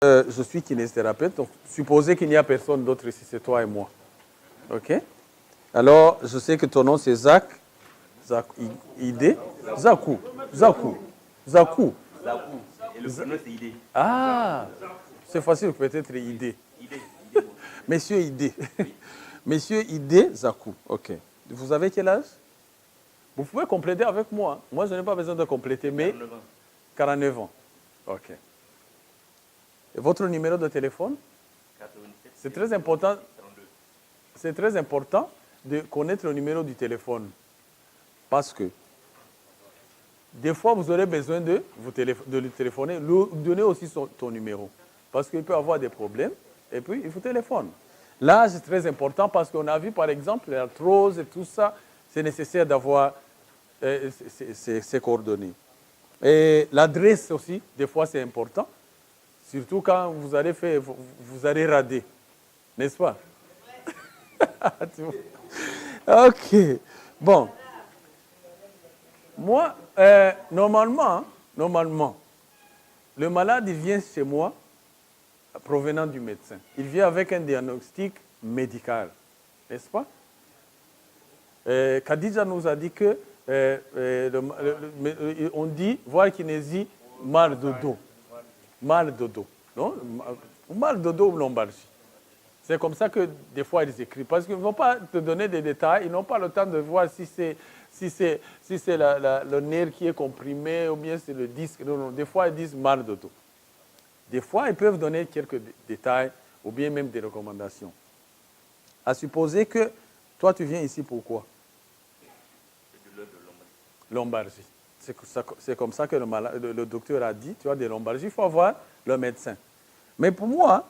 Je suis kinésithérapeute, donc supposez qu'il n'y a personne d'autre ici, c'est toi et moi. OK? Alors, je sais que ton nom c'est Zach. Zach, Idé. Zakou. Zakou. Zakou. Zakou. Et le prénom c'est Idé. Ah, c'est facile peut-être Idé. Idé. Monsieur Idé. Monsieur Idé Zakou. OK. Vous avez quel âge? Vous pouvez compléter avec moi. Moi, je n'ai pas besoin de compléter, mais 49 ans. 49 ans. OK. Et votre numéro de téléphone? 87. C'est très important. 32. C'est très important de connaître le numéro du téléphone. Parce que des fois, vous aurez besoin de lui téléphoner. Lui donner aussi ton numéro. Parce qu'il peut avoir des problèmes. Et puis, il vous téléphone. Là, c'est très important parce qu'on a vu, par exemple, l'arthrose et tout ça. C'est nécessaire d'avoir ces coordonnées. Et l'adresse aussi, des fois, c'est important. Surtout quand vous allez rader. N'est-ce pas? OK. Bon. Moi, normalement, le malade, il vient chez moi provenant du médecin. Il vient avec un diagnostic médical. N'est-ce pas? Khadija nous a dit que on dit voire kinésie, mal de dos. Mal de dos. Non? Mal de dos ou lombalgie. C'est comme ça que des fois ils écrivent. Parce qu'ils ne vont pas te donner des détails, ils n'ont pas le temps de voir si c'est le nerf qui est comprimé ou bien c'est le disque. Non, non. Des fois ils disent mal de dos. Des fois ils peuvent donner quelques détails ou bien même des recommandations. À supposer que toi tu viens ici pourquoi? Lombalgie. C'est comme ça que le docteur a dit, tu as des lombalgies, il faut avoir le médecin. Mais pour moi,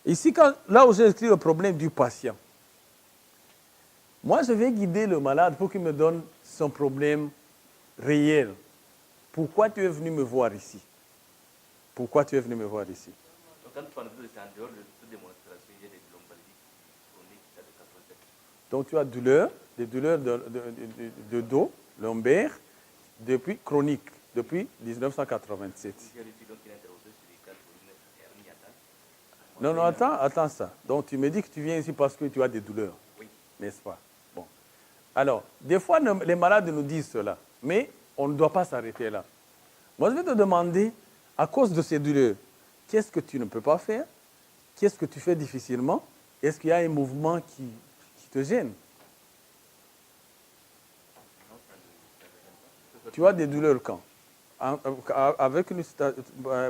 ici, là où j'ai écrit le problème du patient, moi je vais guider le malade pour qu'il me donne son problème réel. Pourquoi tu es venu me voir ici? Pourquoi tu es venu me voir ici? Donc, quand tu parles de ça, en dehors de toute démonstration, il y a des lombalgies chroniques de 87. Donc tu as des douleurs de dos, lombaires, depuis chronique, depuis 1987. Non, non, attends ça. Donc tu me dis que tu viens ici parce que tu as des douleurs. Oui. N'est-ce pas? Bon. Alors, des fois, les malades nous disent cela, mais on ne doit pas s'arrêter là. Moi, je vais te demander, à cause de ces douleurs, qu'est-ce que tu ne peux pas faire? Qu'est-ce que tu fais difficilement? Est-ce qu'il y a un mouvement qui te gêne? Tu as des douleurs quand? Avec une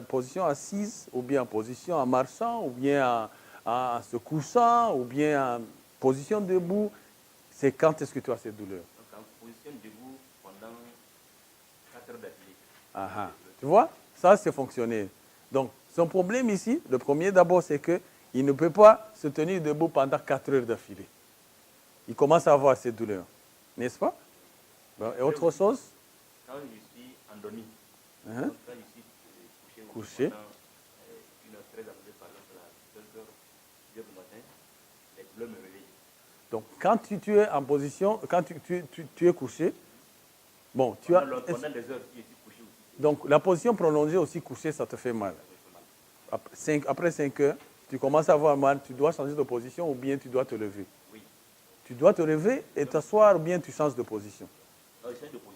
position assise, ou bien en position en marchant, ou bien en se couchant, ou bien en position debout. C'est quand est-ce que tu as ces douleurs? Donc, en position debout pendant 4 heures d'affilée. Ah, tu vois? Ça, c'est fonctionnel. Donc, son problème ici, le premier d'abord, c'est qu'il ne peut pas se tenir debout pendant 4 heures d'affilée. Il commence à avoir ces douleurs. N'est-ce pas? Bon, et autre chose? Quand je suis endormi, Donc, quand je suis couché, pendant 1h13 après, par exemple, à 2h du matin, les douleurs me réveillent. Donc, quand tu es en position, quand tu es couché, bon, tu as... Pendant des heures, je suis couché aussi. Donc, la position prolongée aussi couchée, ça te fait mal. Après 5 heures, tu commences à avoir mal, tu dois changer de position ou bien tu dois te lever. Oui. Tu dois te lever et t'asseoir ou bien tu changes de position. Non, je change de position.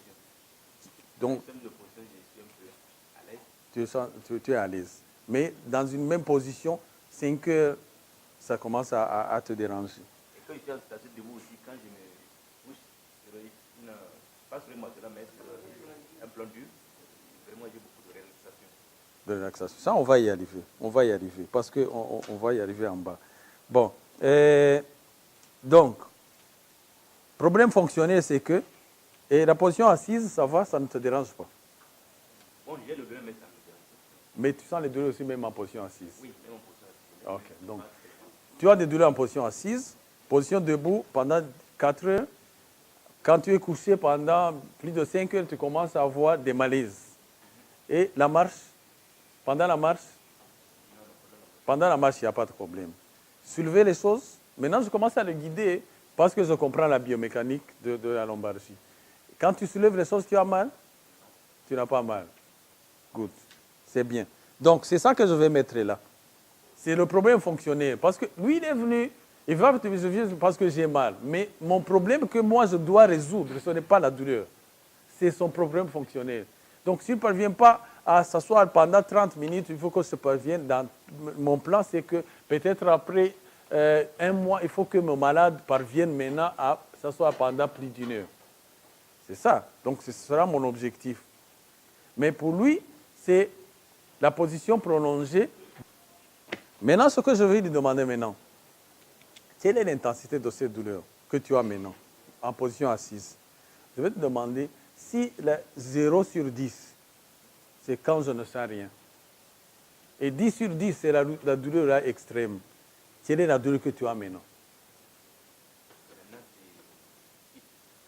Donc, je change de position, je suis un peu à l'aise. tu es à l'aise. Mais dans une même position, 5 heures, ça commence à te déranger. Et quand je suis assis debout aussi, quand je me couche sur pas sur le matelas, mais sur un plan dur, vraiment j'ai beaucoup de relaxation. De relaxation. Ça, on va y arriver. On va y arriver. Parce qu'on va y arriver en bas. Bon. Donc, problème fonctionnel, c'est que la position assise, ça va, ça ne te dérange pas. Bon, j'ai le douleur, mais ça me dérange. Mais tu sens les douleurs aussi même en position assise. Oui, même en position assise. Ok. Donc, tu as des douleurs en position assise, position debout pendant 4 heures. Quand tu es couché pendant plus de 5 heures, tu commences à avoir des malaises. Et la marche, pendant la marche, il n'y a pas de problème. Soulever les choses. Maintenant, je commence à le guider parce que je comprends la biomécanique de la lombalgie. Quand tu soulèves les choses, tu as mal? Tu n'as pas mal. Good. C'est bien. Donc, c'est ça que je vais mettre là. C'est le problème fonctionnel. Parce que lui, il est venu, il va te dire parce que j'ai mal. Mais mon problème que moi, je dois résoudre, ce n'est pas la douleur. C'est son problème fonctionnel. Donc, s'il ne parvient pas à s'asseoir pendant 30 minutes, il faut que je parvienne. Dans mon plan, c'est que peut-être après un mois, il faut que mon malade parvienne maintenant à s'asseoir pendant plus d'une heure. C'est ça. Donc, ce sera mon objectif. Mais pour lui, c'est la position prolongée. Maintenant, ce que je vais lui demander maintenant, quelle est l'intensité de cette douleur que tu as maintenant, en position assise? Je vais te demander si le 0 sur 10, c'est quand je ne sens rien. Et 10 sur 10, c'est la douleur là extrême. Quelle est la douleur que tu as maintenant?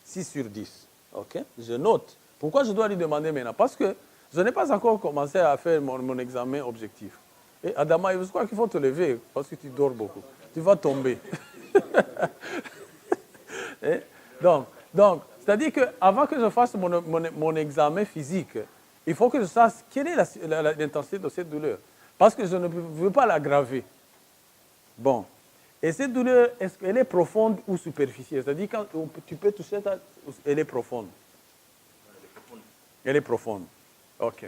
6 sur 10. OK? Je note. Pourquoi je dois lui demander maintenant? Parce que je n'ai pas encore commencé à faire mon examen objectif. Et Adama, je crois qu'il faut te lever parce que tu dors beaucoup. Tu vas tomber. Donc, c'est-à-dire qu'avant que je fasse mon examen physique, il faut que je sache quelle est l'intensité de cette douleur. Parce que je ne veux pas l'aggraver. Bon. Et cette douleur, est-ce qu'elle est profonde ou superficielle? C'est-à-dire quand tu peux toucher, elle est profonde. Elle est profonde. OK.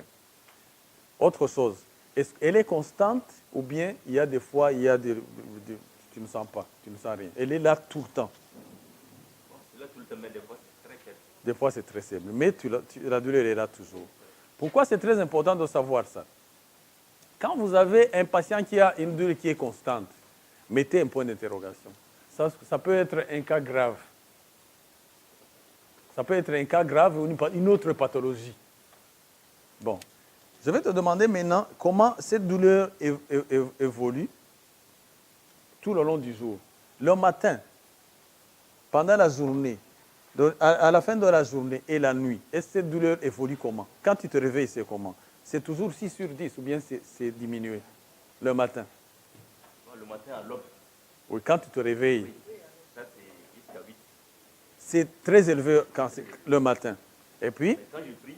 Autre chose. Est-ce qu'elle est constante ou bien il y a des fois, tu ne sens pas, tu ne sens rien. Elle est là tout le temps. Là tout le temps, mais des fois c'est très faible. Des fois c'est très faible, mais la douleur est là toujours. Pourquoi c'est très important de savoir ça? Quand vous avez un patient qui a une douleur qui est constante, mettez un point d'interrogation. Ça peut être un cas grave. Ça peut être un cas grave ou une autre pathologie. Bon. Je vais te demander maintenant comment cette douleur évolue tout le long du jour. Le matin, pendant la journée, à la fin de la journée et la nuit, est-ce que cette douleur évolue comment? Quand tu te réveilles, c'est comment? C'est toujours 6 sur 10 ou bien c'est diminué le matin? Le matin à l'aube. Oui, quand tu te réveilles. Oui. Ça, c'est jusqu'à 8. C'est très élevé le matin. Et puis? Mais quand je prie,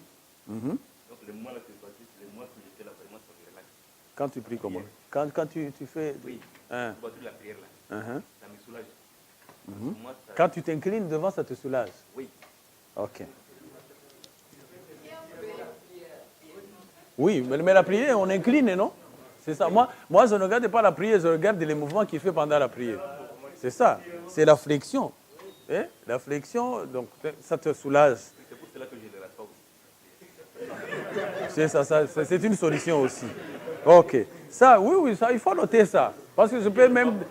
donc le mois là que je passe, c'est le mois que j'étais là, vraiment, ça me relaxe. Quand tu pries comment? Quand tu fais... Oui, hein? je la prière là, ça me soulage. Moi, ça... Quand tu t'inclines devant, ça te soulage? Oui. OK. Oui, mais la prière, on incline, non? C'est ça. Moi, je ne regarde pas la prière, je regarde les mouvements qu'il fait pendant la prière. C'est ça. C'est la flexion. Eh? La flexion, donc, ça te soulage. C'est pour cela que je ne rate pas aussi. C'est ça, c'est une solution aussi. OK. Ça, oui, ça, il faut noter ça. Parce que je peux même...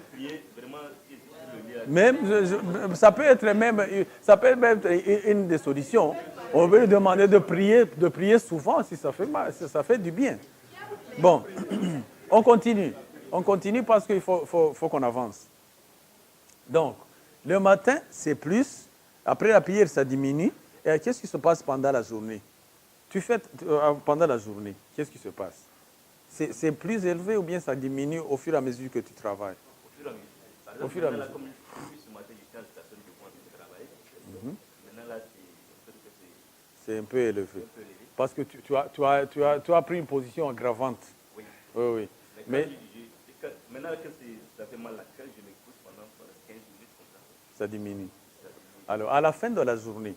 ça peut être même une des solutions. On veut lui demander de prier souvent si ça fait mal, si ça fait du bien. Bon, on continue. On continue parce qu'il faut qu'on avance. Donc, le matin, c'est plus. Après la prière, ça diminue. Et qu'est-ce qui se passe pendant la journée? Pendant la journée, qu'est-ce qui se passe? C'est plus élevé ou bien ça diminue au fur et à mesure que tu travailles? Au fur et à mesure. Comme ce matin, j'étais à la station de pointe de travail. Maintenant, là, c'est un peu élevé. Parce que tu as pris une position aggravante. Oui. Oui. Mais maintenant que ça fait mal, quand je me pousse pendant 15 minutes comme ça. Ça diminue. Alors, à la fin de la journée,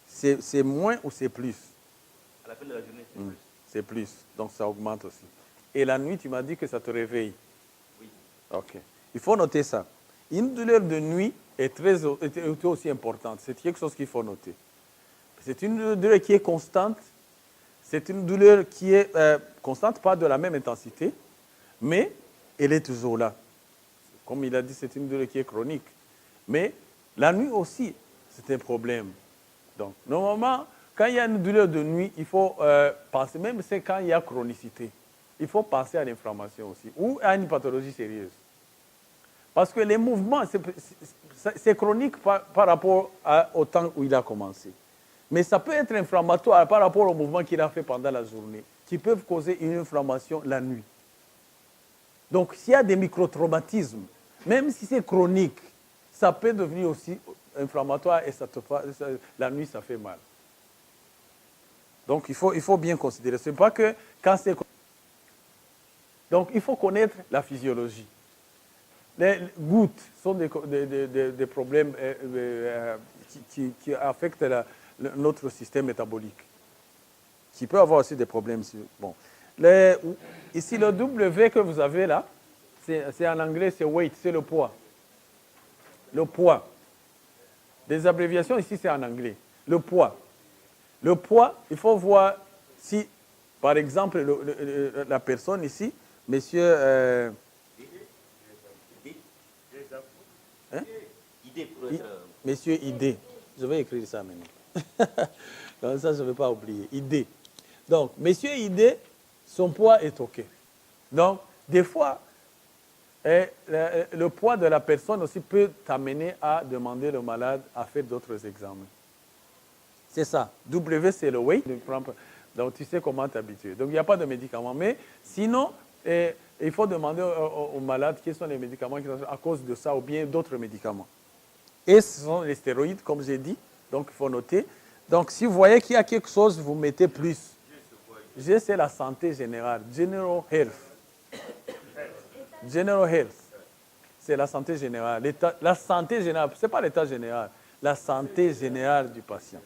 c'est moins ou c'est plus? À la fin de la journée, c'est plus. C'est plus. Donc, ça augmente aussi. Et la nuit, tu m'as dit que ça te réveille. Oui. OK. Il faut noter ça. Une douleur de nuit est aussi importante. C'est quelque chose qu'il faut noter. C'est une douleur qui est constante. C'est une douleur qui est constante, pas de la même intensité, mais elle est toujours là. Comme il a dit, c'est une douleur qui est chronique. Mais la nuit aussi, c'est un problème. Donc, normalement, quand il y a une douleur de nuit, il faut penser, même c'est quand il y a chronicité, il faut penser à l'inflammation aussi, ou à une pathologie sérieuse. Parce que les mouvements, c'est chronique par rapport au temps où il a commencé. Mais ça peut être inflammatoire par rapport au mouvement qu'il a fait pendant la journée, qui peuvent causer une inflammation la nuit. Donc, s'il y a des microtraumatismes, même si c'est chronique, ça peut devenir aussi inflammatoire et la nuit, ça fait mal. Donc, il faut bien considérer. Ce n'est pas que quand c'est... Donc, il faut connaître la physiologie. Les gouttes sont des problèmes qui affectent notre système métabolique, qui peut avoir aussi des problèmes. Bon. Ici, le W que vous avez là, c'est en anglais, c'est weight, c'est le poids. Le poids. Les abréviations ici, c'est en anglais. Le poids. Le poids, il faut voir si, par exemple, la personne ici, monsieur... Monsieur ID. Je vais écrire ça maintenant. Comme ça, je ne vais pas oublier. ID. Donc, monsieur ID, son poids est OK. Donc, des fois, le poids de la personne aussi peut t'amener à demander au malade à faire d'autres examens. C'est ça. W, c'est le weight. Donc, tu sais comment t'habituer. Donc, il n'y a pas de médicaments. Mais sinon, il faut demander aux malades quels sont les médicaments qui sont à cause de ça ou bien d'autres médicaments. Et ce sont les stéroïdes, comme j'ai dit. Donc, il faut noter. Donc, si vous voyez qu'il y a quelque chose, vous mettez plus. G, c'est la santé générale. General Health. General Health. C'est la santé générale. La santé générale, ce n'est pas l'état général. La santé générale du patient.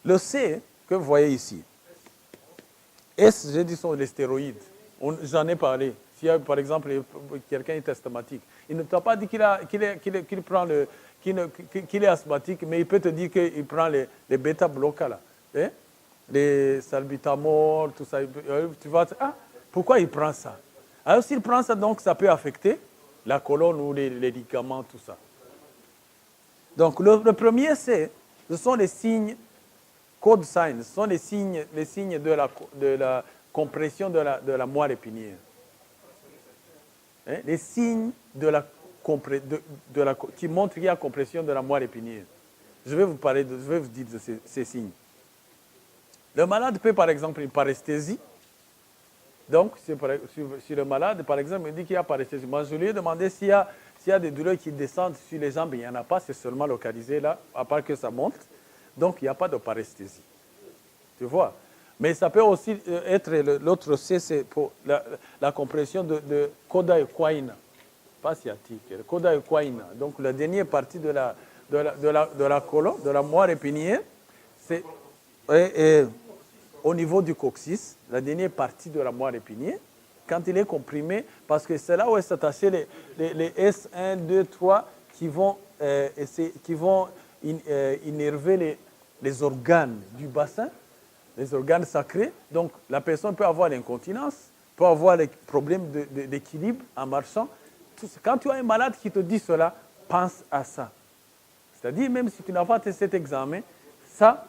Le C, que vous voyez ici. S, j'ai dit, sont les stéroïdes. J'en ai parlé. S'il y a, par exemple, quelqu'un est asthmatique, il ne t'a pas dit qu'il est asthmatique, mais il peut te dire qu'il prend les bêta-bloquants, là. Hein? Les salbutamol, tout ça. Tu vas dire, ah, pourquoi il prend ça? Alors, s'il prend ça, donc, ça peut affecter la colonne ou les ligaments, tout ça. Donc, le premier, ce sont les signes, code signs, ce sont les signes de la compression de la moelle épinière. Hein? Les signes qui montrent qu'il y a compression de la moelle épinière. Je vais vous dire de ces signes. Le malade peut, par exemple, une paresthésie. Donc, si le malade, par exemple, me dit qu'il y a paresthésie, moi, je lui ai demandé s'il y a des douleurs qui descendent sur les jambes, il n'y en a pas, c'est seulement localisé là, à part que ça monte. Donc, il n'y a pas de paresthésie. Tu vois? Mais ça peut aussi être, l'autre C, c'est pour la compression de coda equina, pas sciatique, coda equina. Donc, la dernière partie de la colonne, de la moelle épinière, c'est au niveau du coccyx, la dernière partie de la moelle épinière, quand il est comprimé, parce que c'est là où est attaché les S1, 2, 3 qui vont innerver les organes du bassin, les organes sacrés. Donc, la personne peut avoir l'incontinence, peut avoir les problèmes d'équilibre en marchant. Quand tu as un malade qui te dit cela, pense à ça. C'est-à-dire, même si tu n'as pas fait cet examen,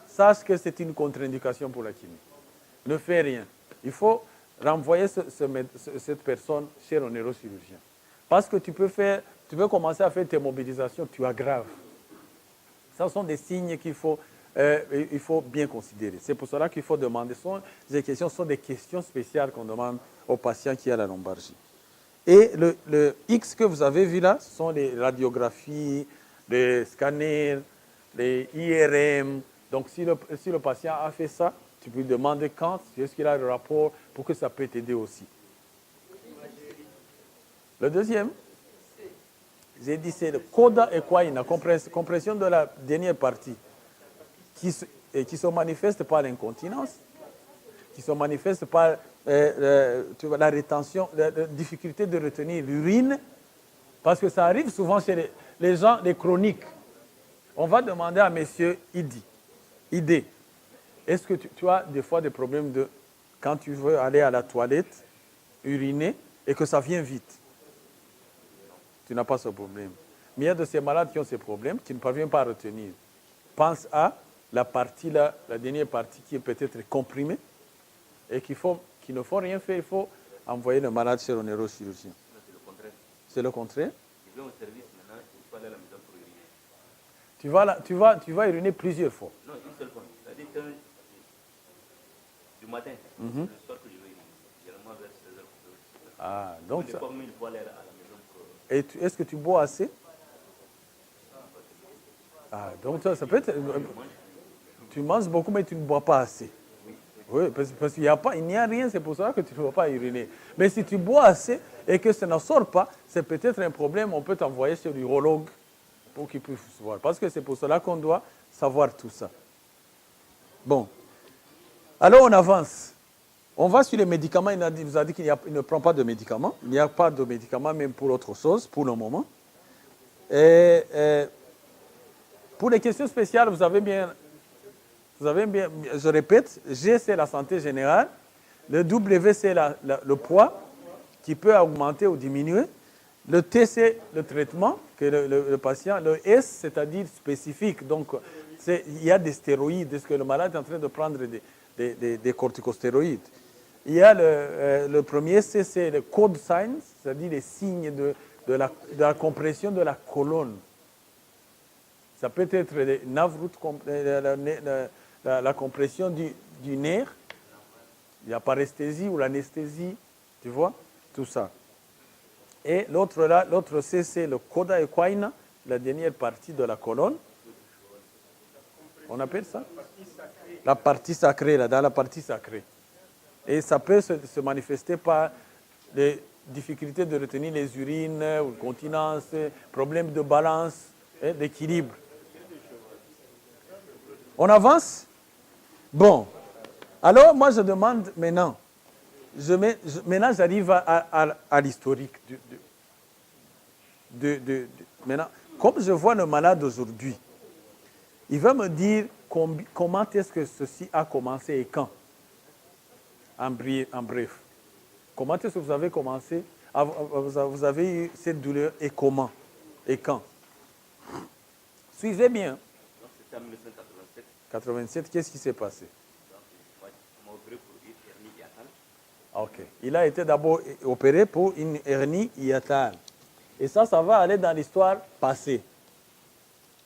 sache que c'est une contre-indication pour la chimie. Ne fais rien. Il faut renvoyer cette personne chez un neurochirurgien. Parce que tu peux commencer à faire tes mobilisations, tu aggraves. Ce sont des signes qu'il faut bien considérer. C'est pour cela qu'il faut demander. Ces questions sont des questions spéciales qu'on demande aux patients qui ont la lombalgie. Et le X que vous avez vu là, ce sont les radiographies, les scanners, les IRM. Donc, si le patient a fait ça, tu peux lui demander quand, est-ce qu'il a le rapport, pour que ça peut t'aider aussi. Le deuxième, j'ai dit, c'est le coda equina, compression de la dernière partie, qui se manifeste par l'incontinence, qui se manifeste par la rétention, la difficulté de retenir l'urine, parce que ça arrive souvent chez les gens, les chroniques. On va demander à monsieur ID, est-ce que tu as des fois des problèmes quand tu veux aller à la toilette, uriner, et que ça vient vite? Tu n'as pas ce problème. Mais il y a de ces malades qui ont ces problèmes, qui ne parviennent pas à retenir. Pense à la partie là, la dernière partie qui est peut-être comprimée, et qu'il ne faut rien faire, il faut envoyer le malade chez le neurochirurgien. C'est le contraire. C'est le contraire? Je vais au service maintenant, il faut aller à la maison pour uriner. Tu vas uriner plusieurs fois. Non, une seule fois. C'est-à-dire que du matin, le soir que je vais uriner, généralement vers 16h. Ah, donc ça. Il faut aller à la maison pour... Et est-ce que tu bois assez? Ah, donc ça peut être... Tu manges beaucoup, mais tu ne bois pas assez. Oui. Oui, parce qu'il n'y a rien, c'est pour ça que tu ne vas pas uriner. Mais si tu bois assez et que ça ne sort pas, c'est peut-être un problème, on peut t'envoyer chez l'urologue pour qu'il puisse voir. Parce que c'est pour cela qu'on doit savoir tout ça. Bon. Alors on avance. On va sur les médicaments. Il nous a dit qu'il ne prend pas de médicaments. Il n'y a pas de médicaments même pour autre chose, pour le moment. Et pour les questions spéciales, vous avez bien, je répète, G c'est la santé générale, le W c'est le poids qui peut augmenter ou diminuer, le T c'est le traitement que le patient, le S c'est-à-dire spécifique, donc il y a des stéroïdes, est-ce que le malade est en train de prendre des corticostéroïdes. Il y a le premier C c'est le code signs, c'est-à-dire les signes de la compression de la colonne. Ça peut être la compression du nerf, la paresthésie ou l'anesthésie, tu vois, tout ça. Et l'autre C, c'est le coda equina, la dernière partie de la colonne. On appelle ça la partie sacrée, là, dans la partie sacrée. Et ça peut se manifester par des difficultés de retenir les urines, ou continence, problèmes de balance, d'équilibre. On avance? Bon. Alors, moi, je demande maintenant. Maintenant, j'arrive à l'historique. Maintenant, comme je vois le malade aujourd'hui, il va me dire comment est-ce que ceci a commencé et quand. En bref. Comment est-ce que vous avez commencé, vous avez eu cette douleur et comment et quand? Suivez bien. C'était en 1987. 87, qu'est-ce qui s'est passé? On m'a opéré pour une hernie hiatale. Ok. Il a été d'abord opéré pour une hernie hiatale. Et ça va aller dans l'histoire passée.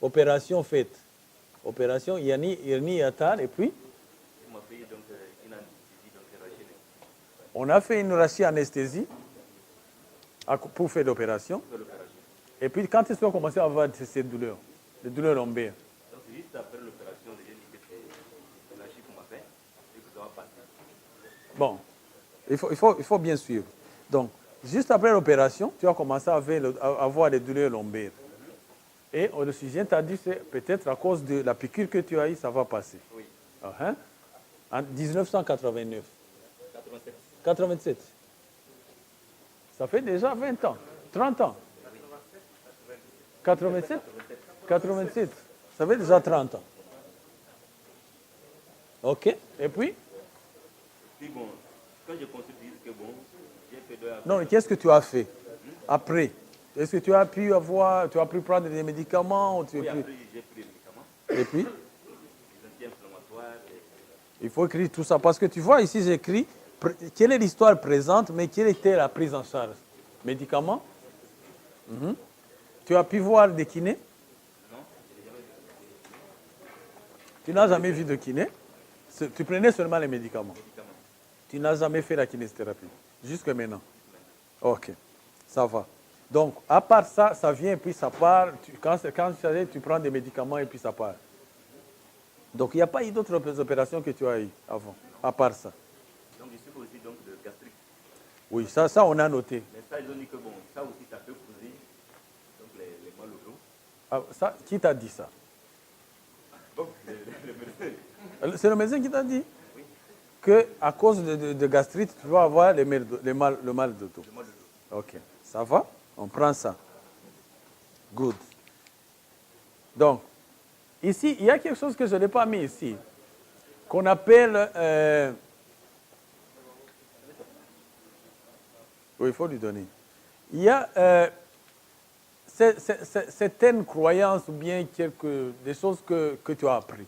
Opération faite. Opération hernie hiatale et puis On m'a fait donc une anesthésie, donc rachée. on a fait une rachis-anesthésie pour faire l'opération. Et puis quand est-ce qu'on a commencé à avoir ces douleurs, les douleurs lombaires? Donc juste après l'opération, j'ai dit que c'est la rachis qu'on m'a fait et que ça va passer. Bon, il faut bien suivre. Donc, juste après l'opération, tu as commencé à avoir les douleurs lombaires. Et le sujet t'a dit que peut-être à cause de la piqûre que tu as eue, ça va passer. Oui. En 1989. 87. 87. Ça fait déjà 20 ans, 30 ans. 87 87. Ça fait déjà 30 ans. OK. Et puis? Puis bon, quand je consulte, je dis que bon, j'ai fait deux. Non, qu'est-ce que tu as fait après? Est-ce que tu as pu prendre des médicaments ou Oui, après j'ai pris des médicaments. Et puis? Des anti-inflammatoires. Il faut écrire tout ça. Parce que tu vois, ici, j'écris quelle est l'histoire présente, mais quelle était la prise en charge? Médicaments? Tu as pu voir des kinés? Non, Tu n'as jamais vu de kiné? Tu prenais seulement les médicaments? Tu n'as jamais fait la kinésithérapie? Jusque maintenant? Ok, ça va. Donc, à part ça, ça vient et puis ça part. Quand tu prends des médicaments et puis ça part. Donc, il n'y a pas eu d'autres opérations que tu as eues avant, à part ça. donc je suis aussi donc, de gastrique. Oui, ça on a noté. Mais ça, ils ont dit que bon, ça aussi, ça peut causer donc, les mal au dos. Ah, ça, qui t'a dit ça? Donc, le médecin. C'est le médecin qui t'a dit? Oui. Qu'à cause de gastrite, tu vas avoir le mal de dos. Le mal de dos. Ok, ça va? On prend ça. Good. Donc, ici, il y a quelque chose que je n'ai pas mis ici, qu'on appelle... oui, il faut lui donner. Il y a certaines croyances ou bien des choses que tu as apprises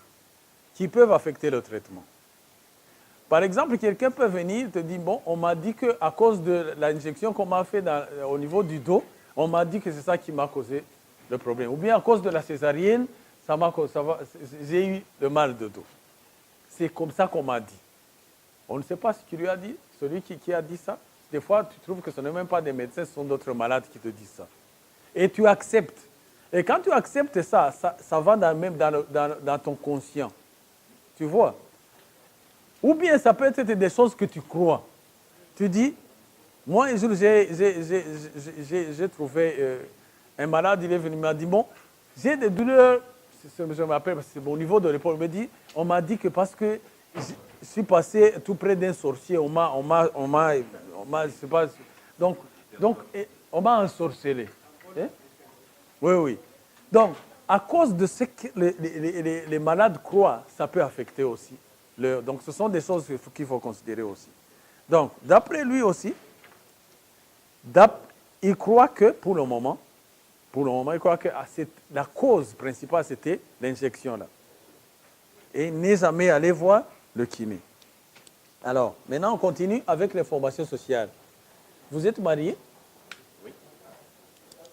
qui peuvent affecter le traitement. Par exemple, quelqu'un peut venir et te dire, bon, on m'a dit qu'à cause de l'injection qu'on m'a fait au niveau du dos, on m'a dit que c'est ça qui m'a causé le problème. Ou bien à cause de la césarienne, j'ai eu le mal de dos. C'est comme ça qu'on m'a dit. On ne sait pas ce qu'il lui a dit, celui qui a dit ça. Des fois, tu trouves que ce n'est même pas des médecins, ce sont d'autres malades qui te disent ça. Et tu acceptes. Et quand tu acceptes ça va même dans ton conscient. Tu vois? Ou bien ça peut être des choses que tu crois. Tu dis, moi un jour j'ai trouvé un malade, il est venu, il m'a dit, bon, j'ai des douleurs, je me rappelle, parce que c'est mon niveau de l'épaule, on m'a dit que parce que je suis passé tout près d'un sorcier, on m'a, je sais pas, donc on m'a ensorcelé. Hein? Oui, oui. Donc, à cause de ce que les malades croient, ça peut affecter aussi. Donc, ce sont des choses qu'il faut considérer aussi. Donc, d'après lui aussi, il croit que, pour le moment, il croit que la cause principale, c'était l'injection là. Et il n'est jamais allé voir le kiné. Alors, maintenant, on continue avec les formations sociales. Vous êtes marié? Oui.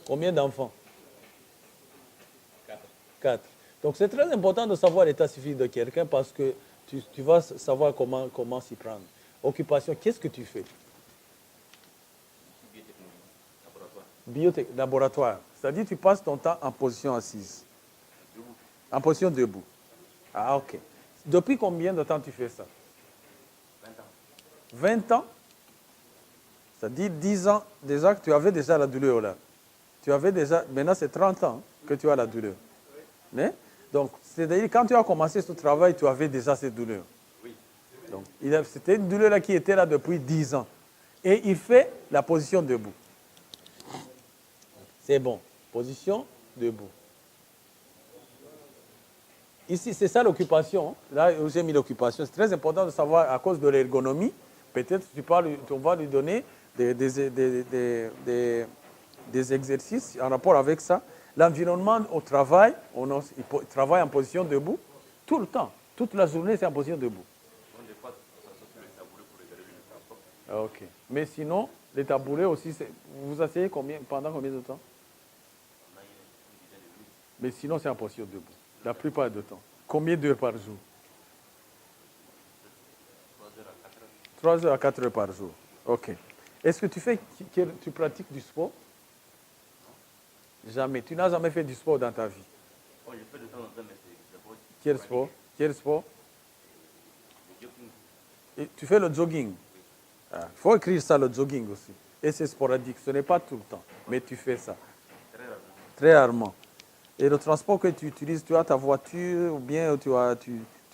Combien d'enfants? 4. Donc, c'est très important de savoir l'état civil de quelqu'un parce que tu vas savoir comment s'y prendre. Occupation, qu'est-ce que tu fais? Biotechnologie, laboratoire. C'est-à-dire tu passes ton temps en position assise. Debout. En position debout. Ah, ok. Depuis combien de temps tu fais ça? 20 ans. 20 ans? C'est-à-dire 10 ans déjà que tu avais déjà la douleur là. Tu avais déjà, maintenant c'est 30 ans que tu as la douleur. Mais, donc, c'est-à-dire quand tu as commencé ce travail, tu avais déjà cette douleur. Oui. Donc, c'était une douleur là qui était là depuis 10 ans. Et il fait la position debout. C'est bon. Position debout. Ici, c'est ça l'occupation. Là où j'ai mis l'occupation. C'est très important de savoir, à cause de l'ergonomie, peut-être on va lui donner des exercices en rapport avec ça. L'environnement au travail, il travaille en position debout tout le temps. Toute la journée, c'est en position debout. Ok. Mais sinon, les tabourets aussi, vous asseyez pendant combien de temps? Mais sinon, c'est en position debout. La plupart du temps. Combien d'heures par jour? 3 heures à 4 heures par jour. Ok. Est-ce que tu pratiques du sport? Jamais. Tu n'as jamais fait du sport dans ta vie? Oh, je fais de temps en temps, mais c'est Quel sport? Quel sport? le jogging. Et tu fais le jogging? Il faut écrire ça, le jogging aussi. Et c'est sporadique, ce n'est pas tout le temps, mais tu fais ça. Très rarement. Très rarement. Et le transport que tu utilises, tu as ta voiture ou bien tu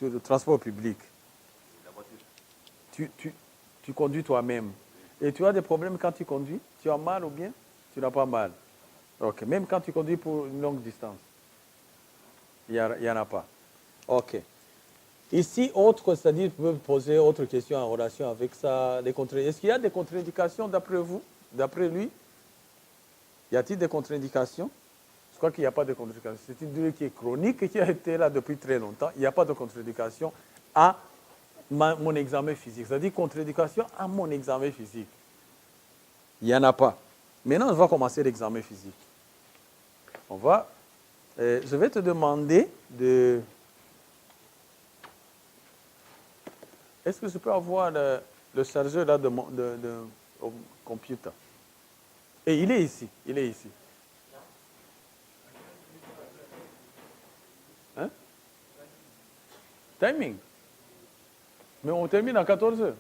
le transport public? La voiture. Tu conduis toi-même. Et tu as des problèmes quand tu conduis? Tu as mal ou bien tu n'as pas mal? Ok. Même quand tu conduis pour une longue distance? Il n'y en a pas. Ok. Ici, c'est-à-dire, tu peux poser autre question en relation avec ça. Est-ce qu'il y a des contre-indications d'après vous, d'après lui? Y a-t-il des contre-indications? Je crois qu'il n'y a pas de contre-indication. C'est une douleur qui est chronique et qui a été là depuis très longtemps. Il n'y a pas de contre-indication à mon examen physique. C'est-à-dire contre-indication à mon examen physique. Il n'y en a pas. Maintenant, on va commencer l'examen physique. Je vais te demander de... Est-ce que je peux avoir le chargeur là au computer? Et il est ici. Il est ici. Hein? Timing. Mais on termine à 14 heures.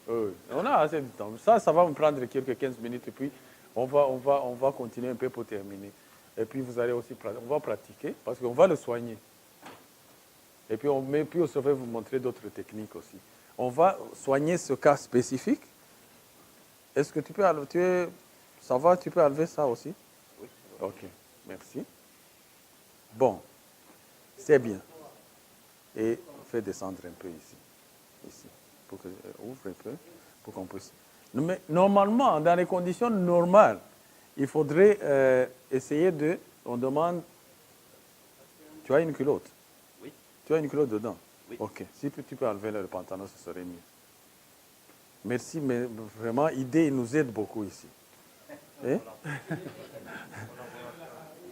Oui, on a assez de temps. Ça va me prendre quelques 15 minutes et puis on va continuer un peu pour terminer. Et puis vous allez aussi on va pratiquer parce qu'on va le soigner. Et puis je vais vous montrer d'autres techniques aussi. On va soigner ce cas spécifique. Est-ce que tu peux ça va, tu peux enlever ça aussi? Oui. Ok, merci. Bon, c'est bien. Et on fait descendre un peu ici. Ici. Pour que ouvre un peu, pour qu'on puisse. Mais normalement, dans les conditions normales, il faudrait essayer on demande, tu as une culotte? Oui. Tu as une culotte dedans? Oui. Ok, si tu peux enlever le pantalon, ce serait mieux. Merci, mais vraiment, il nous aide beaucoup ici. Eh?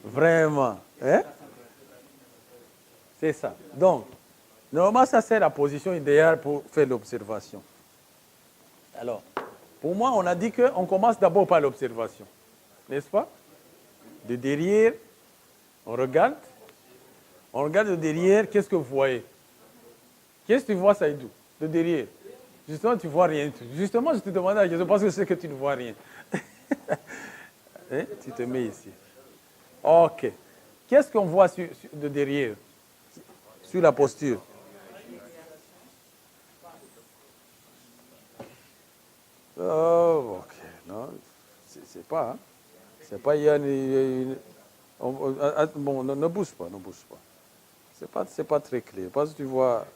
Vraiment. Eh? C'est ça. Donc, normalement, ça c'est la position idéale pour faire l'observation. Alors, pour moi, on a dit qu'on commence d'abord par l'observation. N'est-ce pas? De derrière, on regarde. On regarde de derrière, qu'est-ce que vous voyez? Qu'est-ce que tu vois, Saïdou? de derrière. Justement, tu ne vois rien. Justement, je te demandais la question parce que je sais que tu ne vois rien. Hein? Tu te mets ici. OK. Qu'est-ce qu'on voit de derrière, sur la posture? Oh, OK. Non, c'est pas. Hein? C'est pas. Bon, ne bouge pas, ne bouge pas. C'est pas très clair. Parce que tu vois.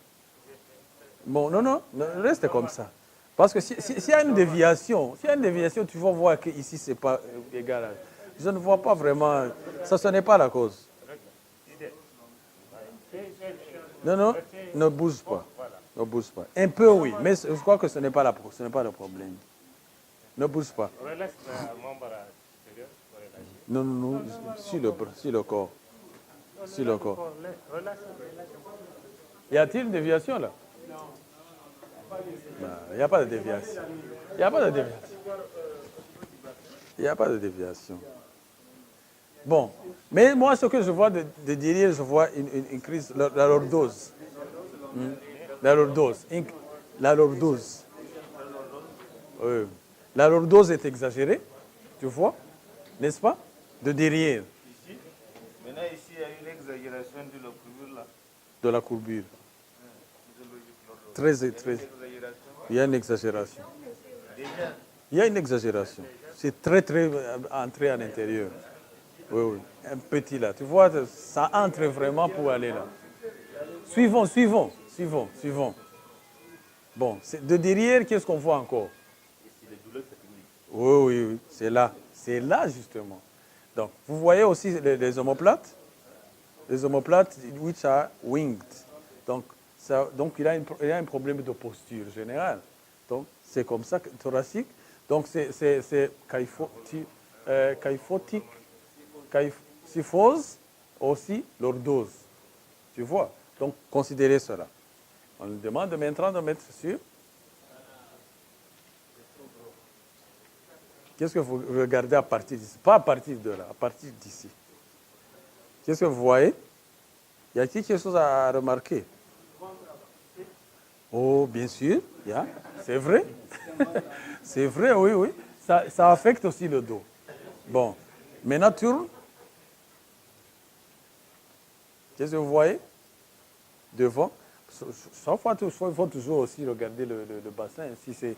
Bon, non, reste comme ça. Parce que s'il y a une déviation, tu vas voir qu'ici, c'est pas égal. Je ne vois pas vraiment. Ça, ce n'est pas la cause. Non, ne bouge pas. Ne bouge pas. Un peu, oui, mais je crois que ce n'est pas le problème. Ne bouge pas. Non, sur le corps. Sur le corps. Y a-t-il une déviation là? Il n'y a pas de déviation. Il n'y a pas de déviation. Il n'y a pas de déviation. Bon, mais moi, ce que je vois de derrière, je vois une crise, la lordose. La lordose. La lordose. Oui. La lordose est exagérée, tu vois, n'est-ce pas? De derrière. Ici, maintenant ici, il y a une exagération de la courbure là. De la courbure. Très. Il y a une exagération. Il y a une exagération. C'est très entré à l'intérieur. Oui. Un petit là. Tu vois, ça entre vraiment pour aller là. Suivons. Bon, de derrière, qu'est-ce qu'on voit encore? Oui, c'est là. C'est là, justement. Donc, vous voyez aussi les omoplates? Les omoplates, which are winged. Donc il a un problème de posture générale. Donc, c'est comme ça, thoracique. Donc, c'est kyphose, aussi lordose. Tu vois? Donc, considérez cela. On nous demande maintenant de mettre sur. Qu'est-ce que vous regardez à partir d'ici? Pas à partir de là, à partir d'ici. Qu'est-ce que vous voyez? Y a-t-il quelque chose à remarquer? Oh, bien sûr, c'est vrai. C'est vrai, oui. Ça affecte aussi le dos. Bon, maintenant tourne. Qu'est-ce que vous voyez? Devant. Chaque fois, il faut toujours aussi regarder le bassin. Si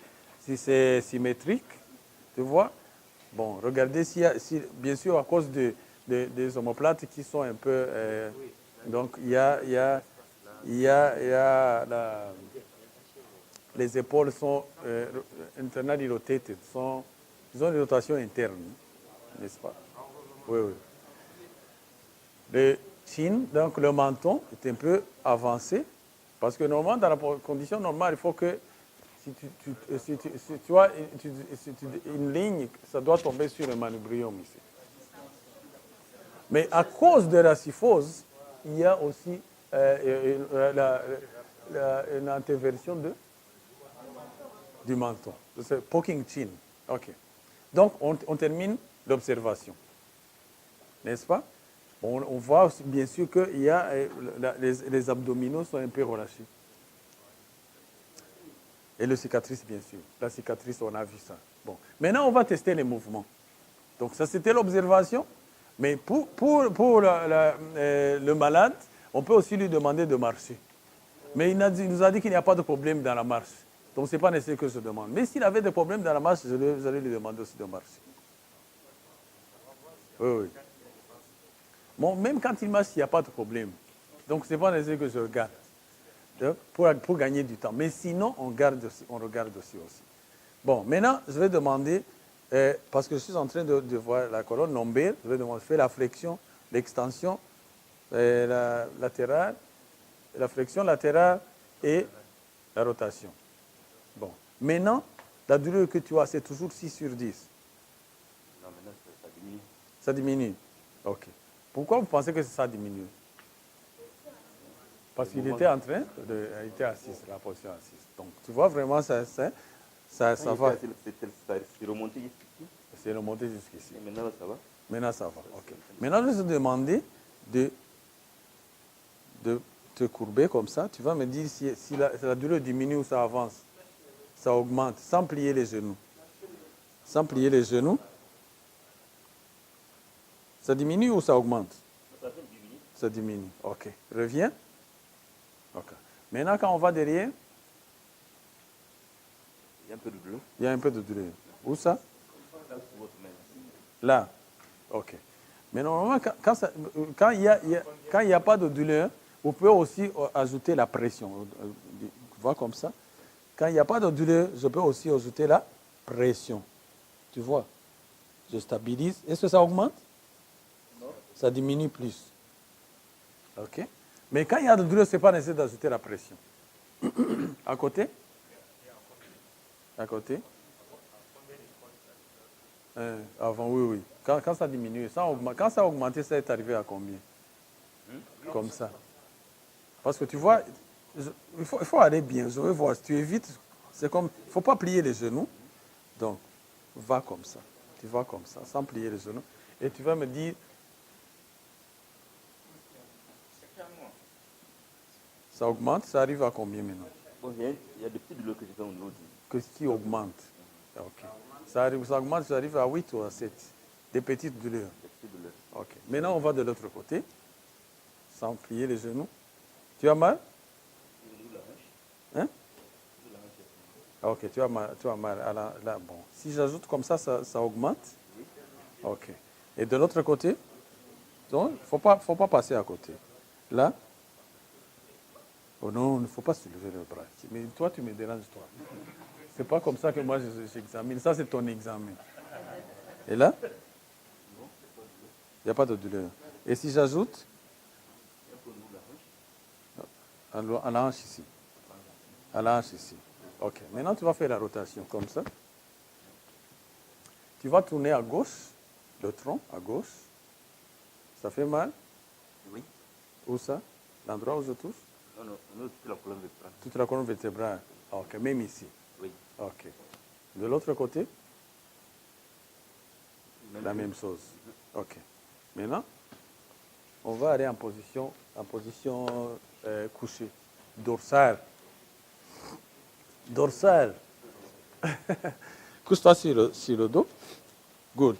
c'est symétrique, tu vois? Bon, regardez si, bien sûr, à cause des omoplates qui sont un peu... donc, il y a les épaules sont internally rotated, ils ont une rotation interne, n'est-ce pas? Oui. Le chin, donc le menton, est un peu avancé, parce que normalement, dans la condition normale, il faut que si tu as une ligne, ça doit tomber sur le manubrium ici. Mais à cause de la syphose, il y a aussi une interversion du menton. C'est poking chin. OK. Donc, on termine l'observation. N'est-ce pas? On voit aussi, bien sûr que les abdominaux sont un peu relâchés. Et le cicatrice, bien sûr. La cicatrice, on a vu ça. Bon. Maintenant, on va tester les mouvements. Donc, ça, c'était l'observation. Mais pour le malade, on peut aussi lui demander de marcher. Mais il nous a dit qu'il n'y a pas de problème dans la marche. Donc, ce n'est pas nécessaire que je demande. Mais s'il avait des problèmes dans la marche, vous allez lui demander aussi de marcher. Oui. Bon, même quand il marche, il n'y a pas de problème. Donc, ce n'est pas nécessaire que je regarde. Pour gagner du temps. Mais sinon, on regarde aussi. Bon, maintenant, je vais demander, parce que je suis en train de voir la colonne lombaire, je vais demander, faire la flexion, l'extension latérale, la flexion latérale et la rotation. Bon, maintenant, la douleur que tu as, c'est toujours 6 sur 10. Non, maintenant, ça diminue. Ça diminue? OK. Pourquoi vous pensez que ça diminue? Parce qu'il était en train il était assis, la position assise. Donc, tu vois vraiment, ça va. C'est remonté jusqu'ici. C'est remonté jusqu'ici. Et maintenant, ça va? Maintenant, ça va. OK. Maintenant, je vais te demander de te courber comme ça. Tu vas me dire si la douleur diminue ou ça avance. Ça augmente, sans plier les genoux. Sans plier les genoux. Ça diminue ou ça augmente? Ça diminue. OK. Reviens. OK. Maintenant, quand on va derrière, Il y a un peu de douleur. il y a un peu de douleur. Où ça? Là. OK. Mais normalement, quand il n'y a pas de douleur, vous pouvez aussi ajouter la pression. Tu vois comme ça? Quand il n'y a pas de douleur, je peux aussi ajouter la pression. Tu vois? Je stabilise. Est-ce que ça augmente? Non. Ça diminue plus. OK? Mais quand il y a de douleur, ce n'est pas nécessaire d'ajouter la pression. À côté? À côté? Avant, oui. Quand ça diminue, quand ça a augmenté, ça est arrivé à combien? Comme ça. Parce que tu vois, il faut aller bien. Je veux voir. Si tu évites, c'est comme, il ne faut pas plier les genoux. Donc, va comme ça. Tu vas comme ça, sans plier les genoux. Et tu vas me dire, ça augmente, ça arrive à combien maintenant? Bon, il y a des petites douleurs que je fais au niveau du... Qui augmente. OK. Ça augmente, ça arrive à 8 ou à 7. Des petites douleurs. Des petites douleurs. OK. Maintenant, on va de l'autre côté, sans plier les genoux. Tu as mal? Hein? OK, tu as mal. Là, bon. Si j'ajoute comme ça, ça augmente? OK. Et de l'autre côté? Donc, il ne faut pas passer à côté. Là? Oh non, il ne faut pas soulever le bras. Mais toi, tu me déranges, toi. C'est pas comme ça que moi, j'examine. Ça, c'est ton examen. Et là? Il n'y a pas de douleur. Et si j'ajoute? À la hanche ici. À la hanche ici. OK. Maintenant, tu vas faire la rotation comme ça. Tu vas tourner à gauche, le tronc à gauche. Ça fait mal? Oui. Où ça? L'endroit où je touche? Non, toute la colonne vertébrale. Toute la colonne vertébrale. OK. Même ici? Oui. OK. De l'autre côté? La même chose. OK. Maintenant, on va aller en position couchée. Dorsale. Dorsale. Couche-toi sur le dos. Good.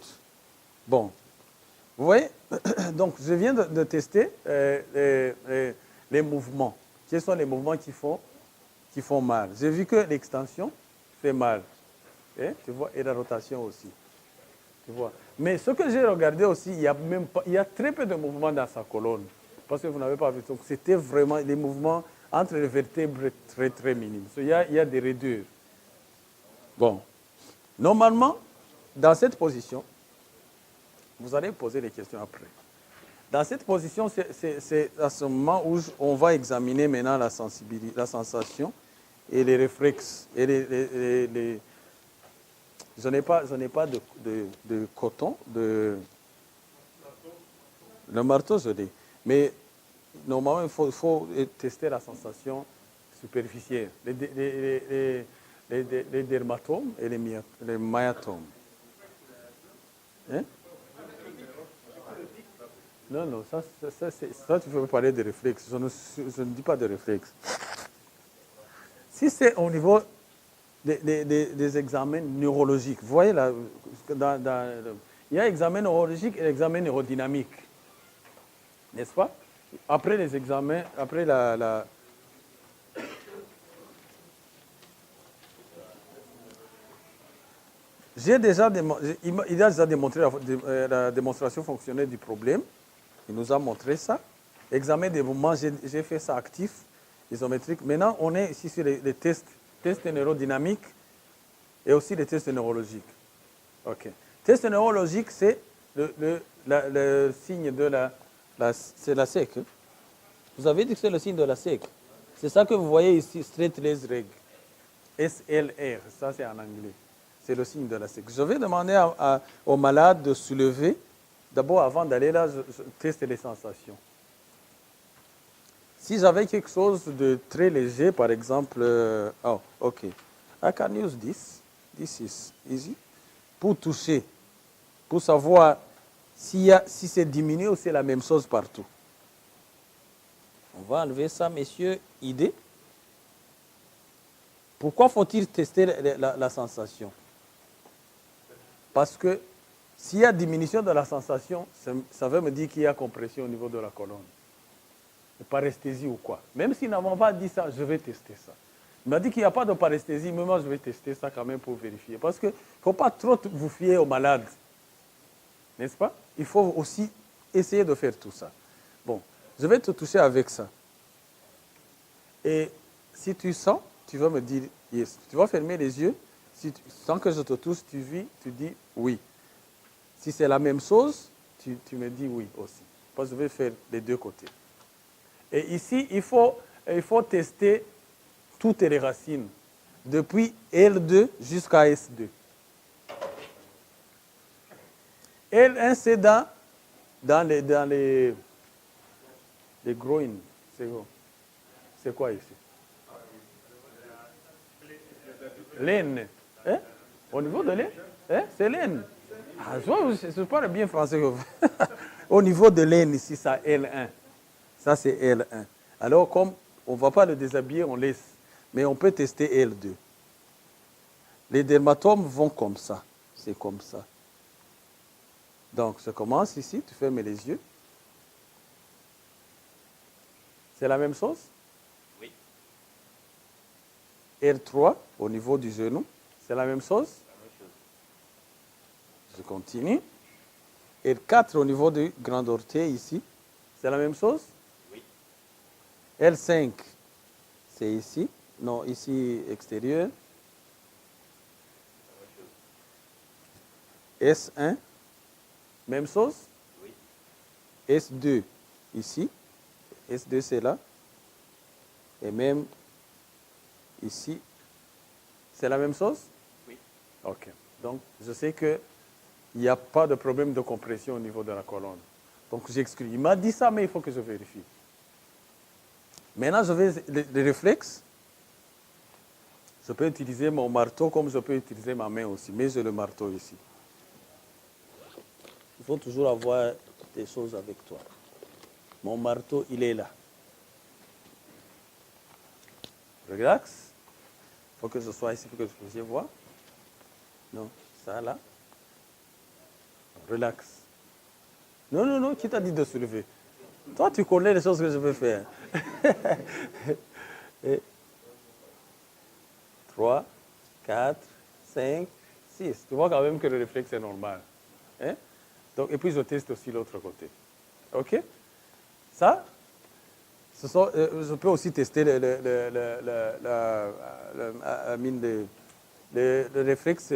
Bon. Vous voyez? Donc, je viens de tester les mouvements. Quels sont les mouvements qui font mal? J'ai vu que l'extension fait mal. Tu vois? Et la rotation aussi. Tu vois? Mais ce que j'ai regardé aussi, il y a très peu de mouvements dans sa colonne. Parce que vous n'avez pas vu. Donc, c'était vraiment des mouvements entre les vertèbres très, très minimes. Il y a des raideurs. Bon. Normalement, dans cette position, vous allez poser les questions après. Dans cette position, c'est à ce moment où on va examiner maintenant la sensibilité, la sensation et les réflexes. Et je n'ai pas de coton, le marteau, je l'ai. Mais normalement, il faut tester la sensation superficielle, les dermatomes et les myatomes. Hein? Non, ça tu peux parler de réflexes. Je ne dis pas de réflexes. Si c'est au niveau des examens neurologiques, vous voyez là, il y a examen neurologique et examen neurodynamique. N'est-ce pas? Après les examens, après il a déjà démontré la démonstration fonctionnelle du problème. Il nous a montré ça. Examen des mouvements, j'ai fait ça actif, isométrique. Maintenant, on est ici sur les tests neurodynamiques et aussi les tests neurologiques. OK. Test neurologique, c'est le signe de c'est la SEC. Vous avez dit que c'est le signe de la SEC. C'est ça que vous voyez ici, straight leg reg. SLR, ça c'est en anglais. C'est le signe de la SEC. Je vais demander aux malades de soulever. D'abord, avant d'aller là, je teste les sensations. Si j'avais quelque chose de très léger, par exemple, OK. I can use this. This is easy. Pour toucher, pour savoir si c'est diminué ou c'est la même chose partout. On va enlever ça, messieurs. Idée. Pourquoi faut-il tester la sensation? Parce que s'il y a diminution de la sensation, ça veut me dire qu'il y a compression au niveau de la colonne. Paresthésie ou quoi. Même s'ils n'avons pas dit ça, je vais tester ça. Il m'a dit qu'il n'y a pas de paresthésie, mais moi je vais tester ça quand même pour vérifier. Parce qu'il ne faut pas trop vous fier aux malades. N'est-ce pas? Il faut aussi essayer de faire tout ça. Bon, je vais te toucher avec ça. Et si tu sens, tu vas me dire yes. Tu vas fermer les yeux. Sans que je te touche, tu dis oui. Si c'est la même chose, tu me dis oui aussi. Parce que je vais faire les deux côtés. Et ici, il faut tester toutes les racines, depuis L2 jusqu'à S2. L1, c'est dans les groins. C'est quoi ici? L'aine. Hein? Au niveau de l'aine? Hein? C'est l'aine. Ah, je parle bien français. Au niveau de l'aine, ici, ça L1. Ça, c'est L1. Alors, comme on ne va pas le déshabiller, on laisse. Mais on peut tester L2. Les dermatomes vont comme ça. C'est comme ça. Donc, je commence ici. Tu fermes les yeux. C'est la même chose? Oui. R3, au niveau du genou. C'est la même chose? La même chose. Je continue. R4, au niveau du grand orteil, ici. C'est la même chose? Oui. L5, c'est ici. Non, ici, extérieur. S1, même chose? Oui. S2, ici. S2, c'est là. Et même ici, c'est la même chose? Oui. OK. Donc, je sais qu'il n'y a pas de problème de compression au niveau de la colonne. Donc, j'exclus. Il m'a dit ça, mais il faut que je vérifie. Maintenant, je vais les réflexes. Je peux utiliser mon marteau comme je peux utiliser ma main aussi, mais j'ai le marteau ici. Il faut toujours avoir des choses avec toi. Mon marteau, il est là. Relax. Il faut que je sois ici pour que vous puissiez voir. Non, ça là. Relax. Non, non, non, qui t'a dit de soulever? Toi, tu connais les choses que je veux faire. Et 3, 4, 5, 6. Tu vois quand même que le réflexe est normal. Hein? Donc, et puis, je teste aussi l'autre côté. OK? Ça, je peux aussi tester le réflexe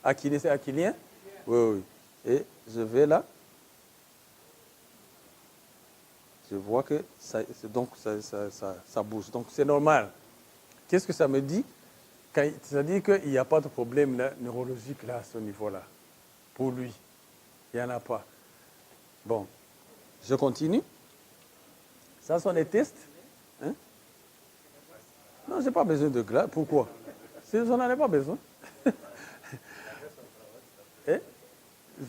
aquilien. C'est aquilien? Oui, oui. Et je vais là. Je vois que ça bouge. Donc, c'est normal. Qu'est-ce que ça me dit? Ça dit qu'il n'y a pas de problème là, neurologique là, à ce niveau-là. Pour lui. Il n'y en a pas. Bon. Je continue. Ça sont les tests. Hein? Non, je n'ai pas besoin de glace. Pourquoi? Je n'en ai pas besoin. Hein?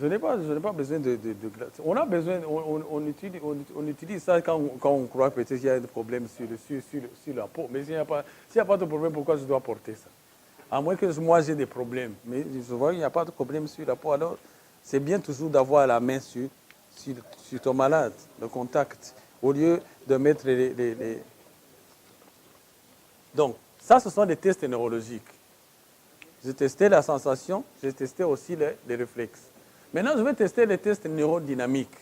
Je n'ai pas besoin de glace. On a besoin, on utilise ça quand on croit peut-être qu'il y a un problème sur la peau. Mais s'il n'y a pas de problème, pourquoi je dois porter ça? À moins que moi j'ai des problèmes. Mais je vois qu'il n'y a pas de problème sur la peau. Alors, c'est bien toujours d'avoir la main sur ton malade, le contact, au lieu de mettre les... Donc, ça, ce sont des tests neurologiques. J'ai testé la sensation, j'ai testé aussi les réflexes. Maintenant, je vais tester les tests neurodynamiques.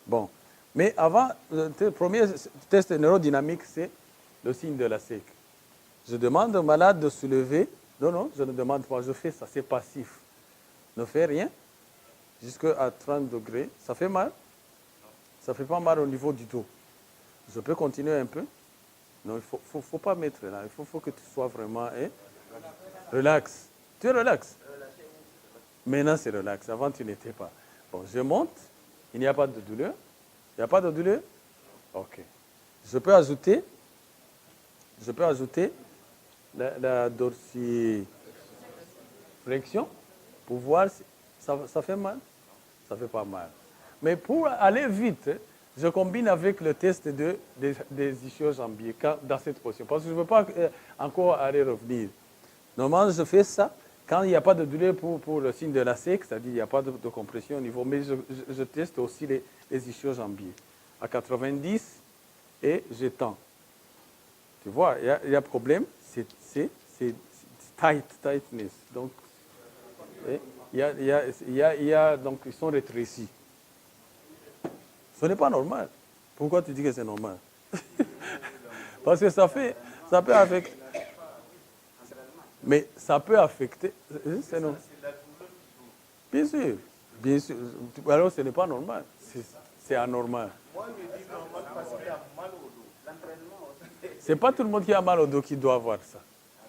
Bon. Mais avant, le premier test neurodynamique, c'est le signe de la SEC. Je demande au malade de se lever. Non, non, je ne demande pas, je fais ça, c'est passif. Ne fais rien jusqu'à 30 degrés. Ça fait mal? Ça ne fait pas mal au niveau du dos. Je peux continuer un peu? Non, il ne faut pas mettre là. Il faut que tu sois vraiment... relax. Tu es relax? Maintenant, c'est relax. Avant, tu n'étais pas. Bon, je monte. Il n'y a pas de douleur. Il n'y a pas de douleur? OK. Je peux ajouter la dorsiflexion pour voir si ça fait mal. Ça ne fait pas mal. Mais pour aller vite, je combine avec le test des ischio-jambiers dans cette position. Parce que je ne veux pas encore aller revenir. Normalement, je fais ça quand il n'y a pas de douleur pour le signe de la SEC, c'est-à-dire qu'il n'y a pas de compression au niveau. Mais je teste aussi les ischio-jambiers. À 90 et j'étends. Tu vois, il y a problème, c'est tightness. Donc, donc, ils sont rétrécis. Ce n'est pas normal. Pourquoi tu dis que c'est normal? Parce que ça peut affecter. Mais ça peut affecter. C'est non. Bien sûr. Bien sûr. Alors, ce n'est pas normal. C'est anormal. Moi, je dis normal parce qu'il a mal au dos. L'entraînement aussi. Ce n'est pas tout le monde qui a mal au dos qui doit avoir ça.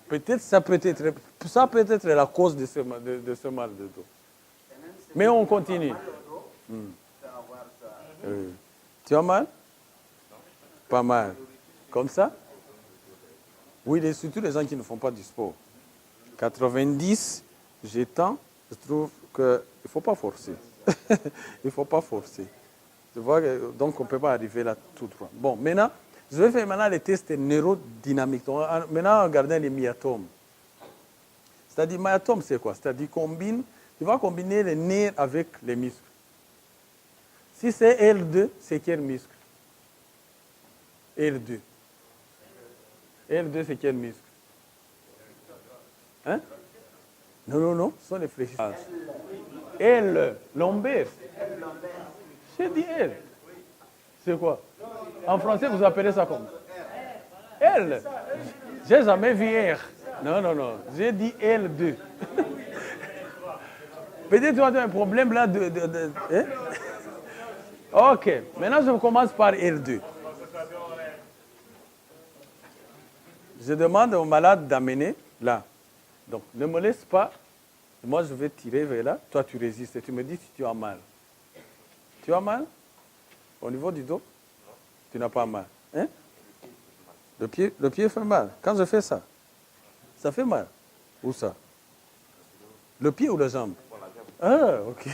Peut-être ça peut être la cause de ce mal de dos. Mais on continue. Tu as mal? Pas mal. Comme ça? Oui, surtout les gens qui ne font pas du sport. 90, j'étends, je trouve qu'il ne faut pas forcer. Il ne faut pas forcer. Tu vois, donc on ne peut pas arriver là tout droit. Bon, maintenant, je vais faire maintenant les tests neurodynamiques. Donc, maintenant, regardez les myatomes. C'est-à-dire, myatome, c'est quoi? C'est-à-dire, tu vas combiner les nerfs avec les muscles. Si c'est L2, c'est quel muscle? L2. L2, c'est quel muscle? Hein? Non, ce sont les fléchissages. L, lombaire. J'ai dit L. C'est quoi? En français, vous appelez ça comme L. J'ai jamais vu R. Non. J'ai dit L2. Peut-être tu as un problème là hein? Ok. Maintenant, je commence par L2. Je demande au malade d'amener là. Donc, ne me laisse pas. Moi, je vais tirer vers là. Toi, tu résistes. Et tu me dis si tu as mal. Tu as mal? Au niveau du dos? Tu n'as pas mal. Hein? Le pied fait mal. Quand je fais ça, ça fait mal. Où ça? Le pied ou la jambe? Ah, ok.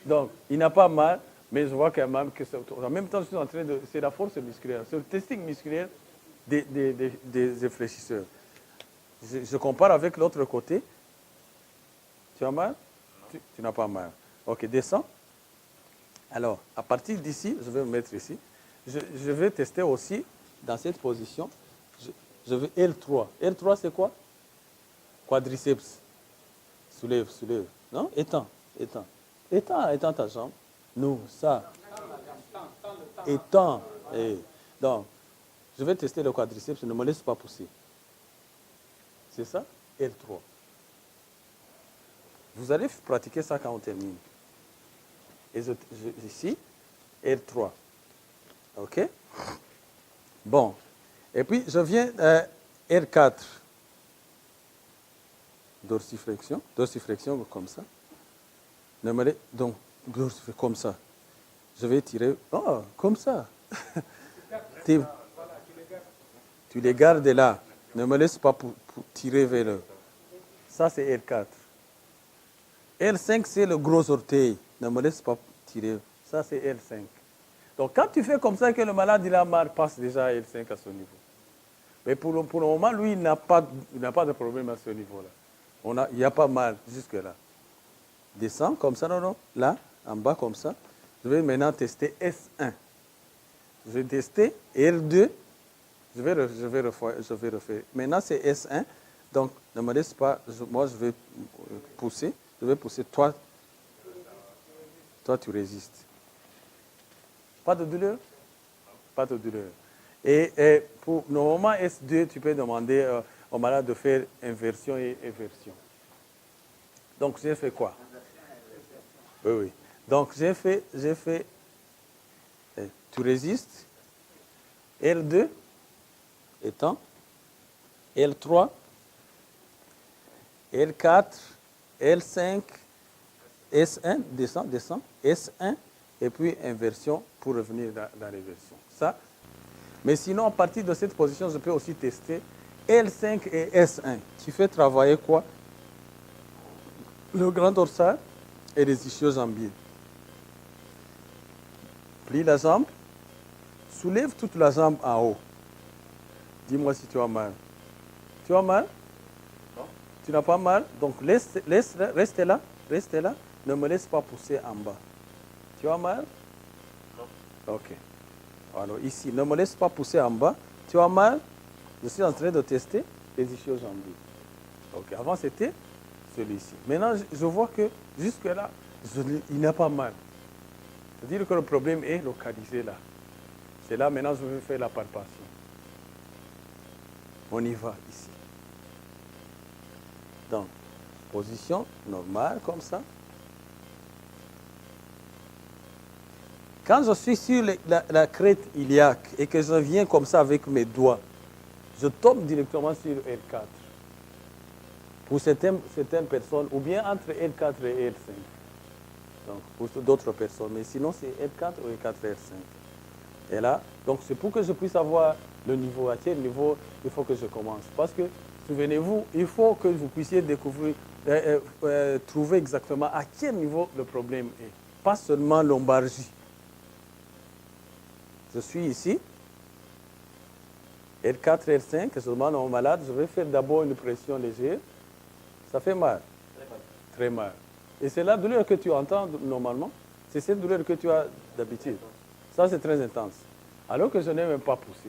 Donc, il n'a pas mal, mais je vois quand même que en même temps, je suis en train de. C'est la force musculaire. C'est le testing musculaire des fléchisseurs. Je compare avec l'autre côté. Tu as mal? Tu n'as pas mal. Ok, descends. Alors, à partir d'ici, je vais me mettre ici. Je vais tester aussi dans cette position. Je vais L3. L3, c'est quoi? Quadriceps. Soulève. Non? Étends ta jambe. Non, ça. Étends. Donc, je vais tester le quadriceps. Ne me laisse pas pousser. C'est ça? L3. Vous allez pratiquer ça quand on termine. Et ici, L3. OK? Bon. Et puis, je viens à R4. Dorsiflexion comme ça. Donc, dorsiflexion comme ça. Je vais tirer. Oh, comme ça. Tu les gardes là. Ne me laisse pas pour tirer vers le. Ça, c'est R4. R5, c'est le gros orteil. Ne me laisse pas tirer. Ça, c'est R5. Donc, quand tu fais comme ça, que le malade, il a mal, passe déjà à R5 à ce niveau. Mais pour le moment, lui, il n'a pas de problème à ce niveau-là. Il n'y a pas mal jusque-là. Descends comme ça, non. Là, en bas comme ça. Je vais maintenant tester S1. Je vais tester R2. Je vais refaire. Maintenant, c'est S1. Donc, ne me laisse pas. Moi, je vais pousser. Je vais pousser. Toi, tu résistes. Pas de douleur? Pas de douleur. Et pour normalement S2, tu peux demander au malade de faire inversion et éversion. Donc, j'ai fait quoi? Oui. Donc, j'ai fait tu résistes. L2, étends. L3, L4, L5, S1, descend. S1, et puis inversion pour revenir dans réversion. Ça. Mais sinon, à partir de cette position, je peux aussi tester L5 et S1, qui fait travailler quoi? Le grand dorsal et les ischio-jambiers. Plie la jambe. Soulève toute la jambe en haut. Dis-moi si tu as mal. Tu as mal? Non. Tu n'as pas mal? Donc reste là. Ne me laisse pas pousser en bas. Tu as mal? Non. Ok. Alors ici, ne me laisse pas pousser en bas. Tu as mal? Je suis en train de tester les ischio-jambiers. Ok. Avant c'était celui-ci. Maintenant, je vois que jusque-là, il n'a pas mal. C'est-à-dire que le problème est localisé là. C'est là, maintenant, je vais faire la palpation. On y va ici. Donc, position normale, comme ça. Quand je suis sur la crête iliaque et que je viens comme ça avec mes doigts, je tombe directement sur L4. Pour certaines personnes, ou bien entre L4 et L5. Donc, pour d'autres personnes. Mais sinon, c'est L4 ou L4 et L5. Et là, donc c'est pour que je puisse avoir le niveau, à quel niveau il faut que je commence. Parce que, souvenez-vous, il faut que vous puissiez découvrir, trouver exactement à quel niveau le problème est. Pas seulement lombalgie. Je suis ici, L4, L5, je demande au malade, je vais faire d'abord une pression légère. Ça fait mal? Très mal. Et c'est la douleur que tu entends normalement? C'est cette douleur que tu as d'habitude? Ça, c'est très intense. Alors que je n'ai même pas poussé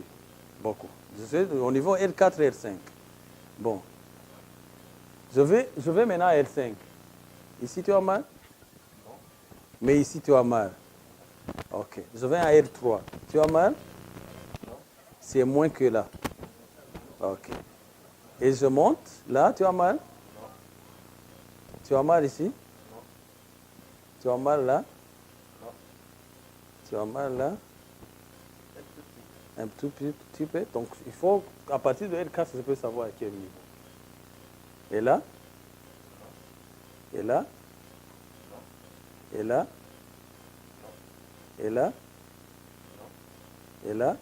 beaucoup. Je sais, au niveau L4 et L5. Bon. Je vais maintenant à L5. Ici, tu as mal? Non. Mais ici, tu as mal. Ok. Je vais à L3. Tu as mal? Non. C'est moins que là. Ok. Et je monte. Là, tu as mal? Non. Tu as mal ici? Non. Tu as mal là? Non. Tu as mal là? Un tout petit. Un tout petit peu. Donc, il faut, à partir de L4, je peux savoir à quel niveau. Et là? Et là? Et là? Et là? Et là?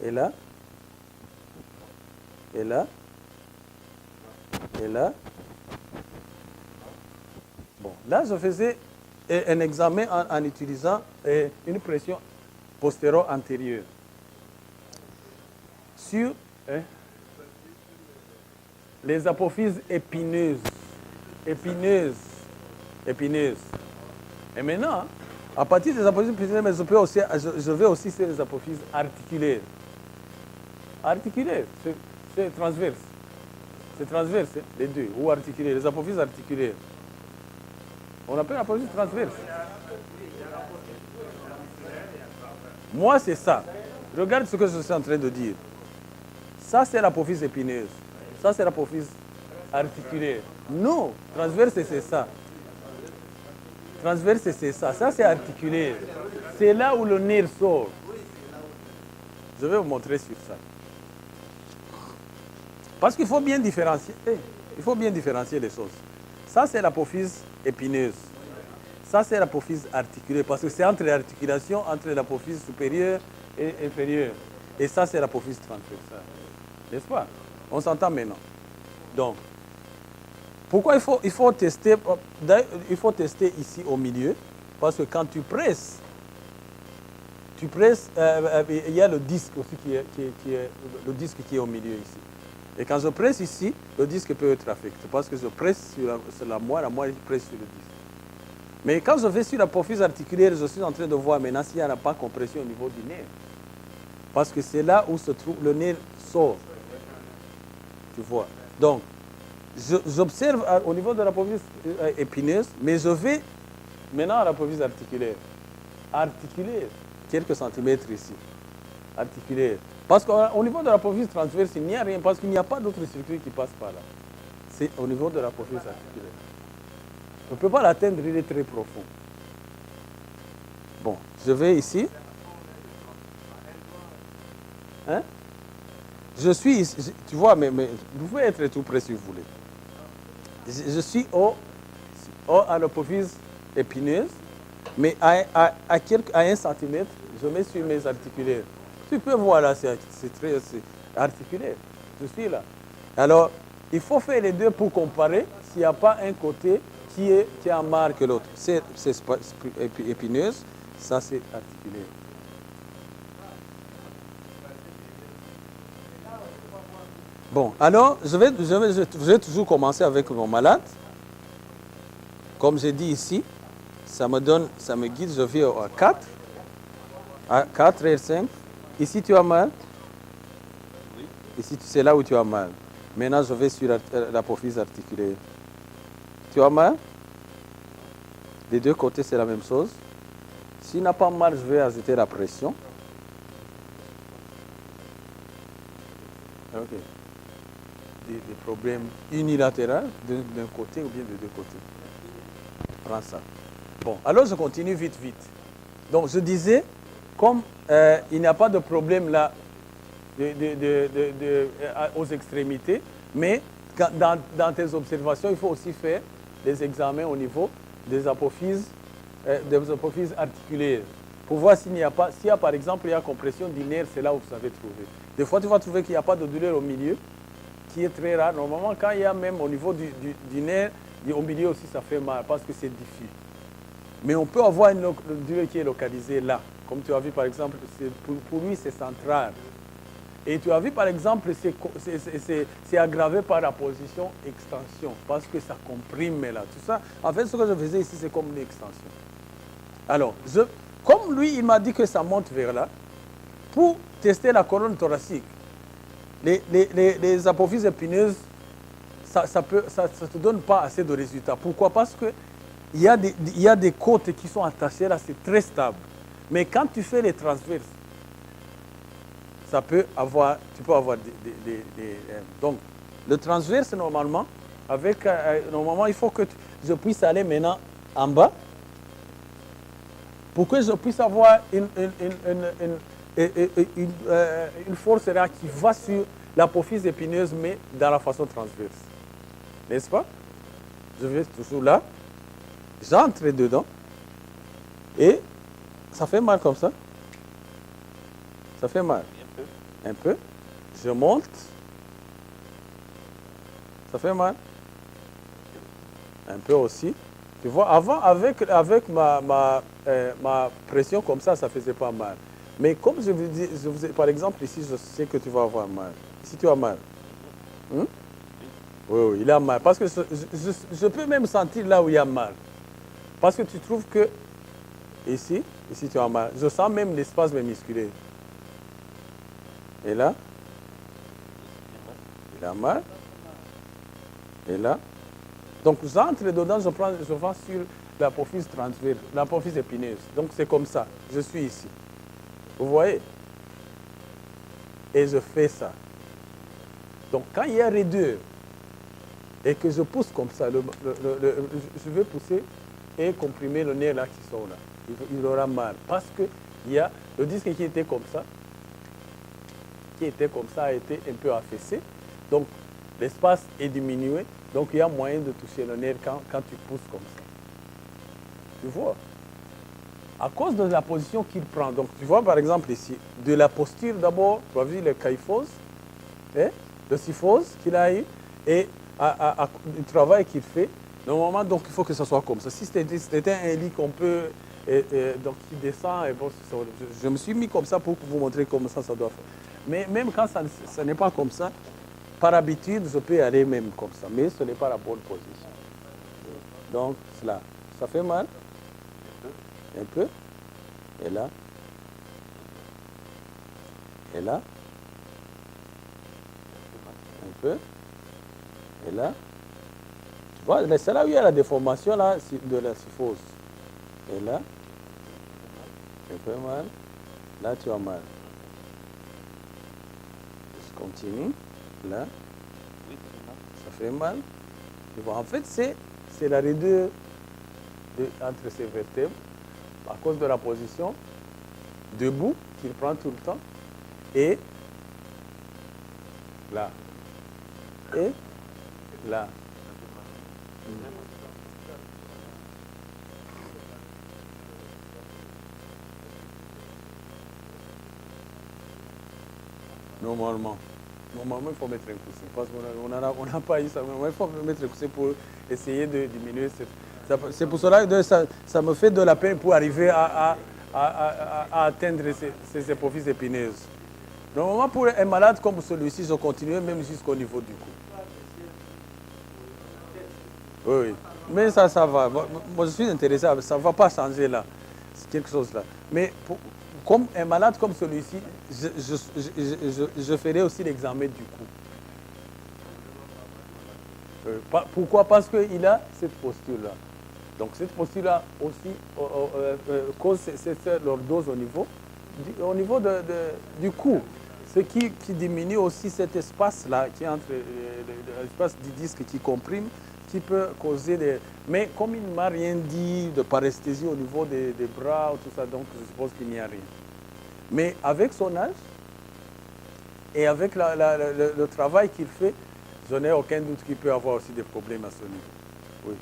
Et là? Et là? Et là? Bon, là, je faisais un examen en utilisant une pression postéro-antérieure sur les apophyses épineuses. Épineuses. Et maintenant, à partir des apophyses épineuses, je vais aussi sur les apophyses articulaires. Articulaires, c'est transverse. C'est transverse, les deux, ou articulaires, les apophyses articulaires. On appelle l'apophyse transverse. Moi, c'est ça. Regarde ce que je suis en train de dire. Ça, c'est l'apophyse épineuse. Ça, c'est l'apophyse articulaire. Non, transverse, c'est ça. Transverse, c'est ça. Ça, c'est articulaire. C'est là où le nerf sort. Je vais vous montrer sur ça. Parce qu'il faut bien différencier. Il faut bien différencier les choses. Ça, c'est l'apophyse épineuse. Ça, c'est l'apophyse articulaire. Parce que c'est entre l'articulation, entre l'apophyse supérieure et inférieure. Et ça, c'est l'apophyse transversale. N'est-ce pas? On s'entend maintenant. Donc, pourquoi il faut tester? Il faut tester ici au milieu. Parce que quand tu presses, il y a le disque aussi le disque qui est au milieu ici. Et quand je presse ici, le disque peut être affecté. Parce que je presse sur la moelle presse sur le disque. Mais quand je vais sur l'apophyse articulaire, je suis en train de voir maintenant s'il n'y a pas compression au niveau du nerf. Parce que c'est là où se trouve le nerf sort. Tu vois. Donc, j'observe au niveau de l'apophyse épineuse, mais je vais maintenant à l'apophyse articulaire. Articulaire, quelques centimètres ici. Articulaire. Parce qu'au niveau de l'apophyse transverse, il n'y a rien, parce qu'il n'y a pas d'autre circuit qui passe par là. C'est au niveau de l'apophyse articulaire. On ne peut pas l'atteindre, il est très profond. Bon, je vais ici. Hein? Je suis ici, tu vois, mais vous pouvez être tout près si vous voulez. Je suis à l'apophyse épineuse, mais à 1 centimètre, je mets sur mes articulaires. Tu peux voir là, c'est très articulaire. Je suis là. Alors, il faut faire les deux pour comparer s'il n'y a pas un côté qui est en marre que l'autre. C'est épineuse, ça c'est articulé. Bon, alors je vais toujours commencer avec mon malade. Comme j'ai dit ici, ça me guide, je vais à 4. À 4 et 5. Ici tu as mal. Ici c'est là où tu as mal. Maintenant je vais sur l'apophyse articulée. Tu as mal? Des deux côtés c'est la même chose. S'il n'a pas mal, je vais ajouter la pression. Ok. Des problèmes unilatéraux d'un côté ou bien de deux côtés. Prends ça. Bon, alors je continue vite. Donc je disais, comme il n'y a pas de problème là aux extrémités, mais dans tes observations, il faut aussi faire des examens au niveau des apophyses articulaires. Pour voir s'il y a par exemple il y a compression du nerf, c'est là où vous avez trouvé. Des fois, tu vas trouver qu'il n'y a pas de douleur au milieu, qui est très rare. Normalement, quand il y a même au niveau du nerf, au milieu aussi, ça fait mal parce que c'est diffus. Mais on peut avoir une douleur qui est localisée là. Comme tu as vu, par exemple, pour lui, c'est central. Et tu as vu, par exemple, c'est aggravé par la position extension, parce que ça comprime là. Tout ça, en fait, ce que je faisais ici, c'est comme une extension. Alors, comme lui, il m'a dit que ça monte vers là, pour tester la colonne thoracique, les apophyses épineuses, ça ne te donne pas assez de résultats. Pourquoi? Parce qu'il y a des côtes qui sont attachées là, c'est très stable. Mais quand tu fais les transverses, tu peux avoir donc, le transverse, normalement, il faut que je puisse aller maintenant en bas pour que je puisse avoir une force là qui va sur l'apophyse épineuse, mais dans la façon transverse. N'est-ce pas? Je vais toujours là, j'entre dedans et ça fait mal comme ça. Ça fait mal. Un peu. Je monte. Ça fait mal. Un peu aussi. Tu vois, avant, avec ma pression comme ça ne faisait pas mal. Mais comme je vous dis, par exemple, ici, je sais que tu vas avoir mal. Ici, tu as mal. Oui, il a mal. Parce que je peux même sentir là où il y a mal. Parce que tu trouves que ici tu as mal. Je sens même l'espace musculaire. Et là, il a mal. Et là. Donc j'entre dedans, je vais sur l'apophyse transverse, l'apophyse épineuse. Donc c'est comme ça. Je suis ici. Vous voyez? Et je fais ça. Donc quand il y a raideur et que je pousse comme ça, je vais pousser et comprimer le nerf là qui sort là. Il aura mal. Parce que il y a le disque qui était comme ça a été un peu affaissé. Donc, l'espace est diminué. Donc, il y a moyen de toucher le nerf quand tu pousses comme ça. Tu vois? À cause de la position qu'il prend. Donc, tu vois, par exemple, ici, de la posture d'abord, tu as vu le kyphose, le syphose qu'il a eu, et du travail qu'il fait. Normalement, donc, il faut que ce soit comme ça. Si c'était un lit qu'on peut, donc, qui descend, et bon, je me suis mis comme ça pour vous montrer comment ça doit faire. Mais même quand ça n'est pas comme ça, par habitude, je peux aller même comme ça. Mais ce n'est pas la bonne position. Donc, cela, ça fait mal. Un peu. Et là. Et là. Un peu. Et là. Tu vois, c'est là où il y a la déformation là, de la syphose. Et là. Un peu mal. Là, tu as mal. Je continue. Là. Ça fait mal. Tu vois, en fait, c'est la raideur entre ces vertèbres à cause de la position debout qu'il prend tout le temps. Et là. Et là. Normalement, il faut mettre un coussin. Parce qu'on n'a pas eu ça. Il faut mettre un coussin pour essayer de diminuer cette... C'est pour cela que ça me fait de la peine pour arriver à atteindre ces hypophyses épineuses. Normalement, pour un malade comme celui-ci, je continue même jusqu'au niveau du cou. Oui, mais ça va. Moi, je suis intéressé, ça ne va pas changer là. C'est quelque chose là. Mais comme un malade comme celui-ci, je ferai aussi l'examen du cou. Pourquoi? Parce qu'il a cette posture-là. Donc cette posture-là aussi cause cette lordose au niveau du cou. Ce qui diminue aussi cet espace-là qui est entre l'espace du disque qui comprime, qui peut causer des... Mais comme il ne m'a rien dit de paresthésie au niveau des bras ou tout ça, donc je suppose qu'il n'y a rien. Mais avec son âge et avec le travail qu'il fait, je n'ai aucun doute qu'il peut avoir aussi des problèmes à ce niveau. Oui.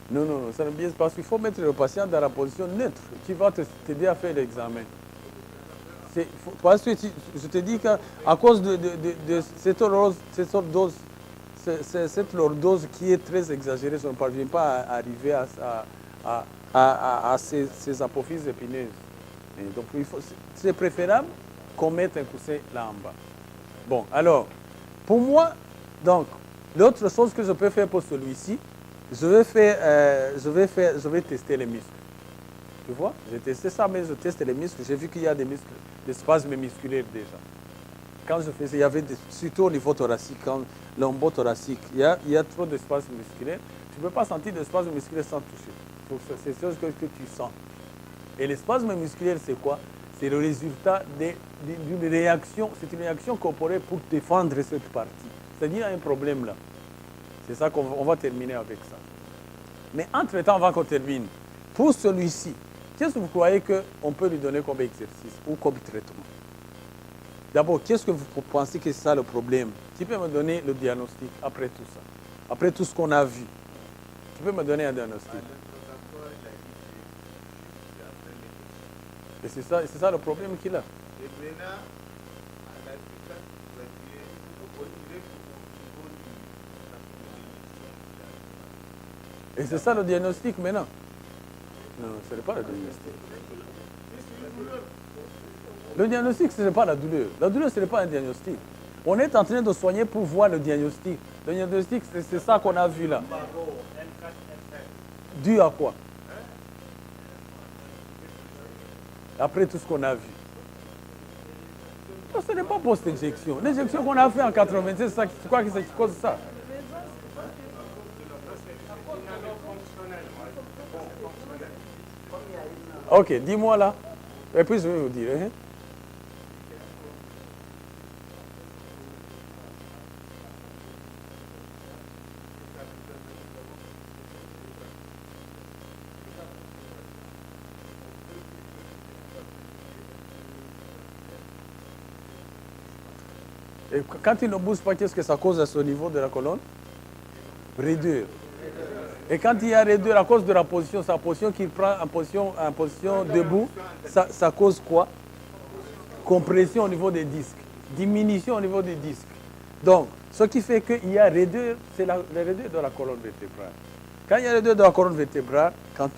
Non, ça ne biaise pas parce qu'il faut mettre le patient dans la position neutre qui va t'aider à faire l'examen. Parce que je te dis qu'à cause de cette lordose qui est très exagérée, on ne parvient pas à arriver à ces apophyses épineuses. Et donc c'est préférable qu'on mette un coussin là en bas. Bon, alors, pour moi, donc, l'autre chose que je peux faire pour celui-ci, je vais tester les muscles. Tu vois, j'ai testé ça, mais je teste les muscles. J'ai vu qu'il y a des muscles, des spasmes musculaires déjà. Quand je faisais, il y avait surtout au niveau thoracique, lombo-thoracique, il y a trop de spasmes musculaires. Tu ne peux pas sentir de spasmes musculaires sans toucher. C'est ce que tu sens. Et les spasmes musculaires, c'est quoi? C'est le résultat d'une réaction. C'est une réaction corporelle pour défendre cette partie. C'est-à-dire, il y a un problème là. C'est ça qu'on va terminer avec ça. Mais entre-temps, avant qu'on termine, pour celui-ci, qu'est-ce que vous croyez qu'on peut lui donner comme exercice ou comme traitement? D'abord, qu'est-ce que vous pensez que c'est ça le problème? Tu peux me donner le diagnostic après tout ça, après tout ce qu'on a vu. Tu peux me donner un diagnostic. Et c'est ça le problème qu'il a. Et c'est ça le diagnostic maintenant? Non, ce n'est pas le diagnostic. Le diagnostic, ce n'est pas la douleur. La douleur, ce n'est pas un diagnostic. On est en train de soigner pour voir le diagnostic. Le diagnostic, c'est ça qu'on a vu là. Dû à quoi? Après tout ce qu'on a vu. Non, ce n'est pas post-injection. L'injection qu'on a fait en 96, c'est quoi qui cause ça? Ok, dis-moi là. Et puis je vais vous dire. Hein? Et quand il ne bouge pas, qu'est-ce que ça cause à ce niveau de la colonne? Raideur. Et quand il y a raideur à cause de la position, sa position qu'il prend en position debout, ça cause quoi? Compression au niveau des disques, diminution au niveau des disques. Donc, ce qui fait qu'il y a raideur, c'est la raideur de la colonne vertébrale. Quand il y a raideur de la colonne vertébrale, quand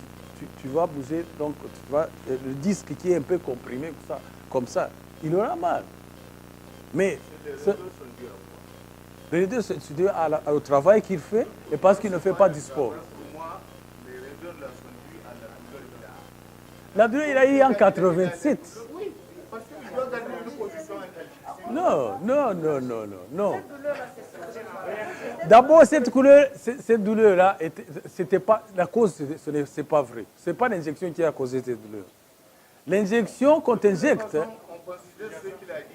tu vas bouger, donc le disque qui est un peu comprimé, comme ça, il aura mal. Mais les raideurs sont dues au travail qu'il fait et parce qu'il ne fait pas du sport. La douleur, il a eu en 87. Oui, parce qu'il doit garder une position intelligente. Non. D'abord, cette douleur-là, c'était pas la cause, ce n'est pas vrai. Ce n'est pas l'injection qui a causé cette douleur. L'injection qu'on t'injecte. On considère ce qu'il a dit.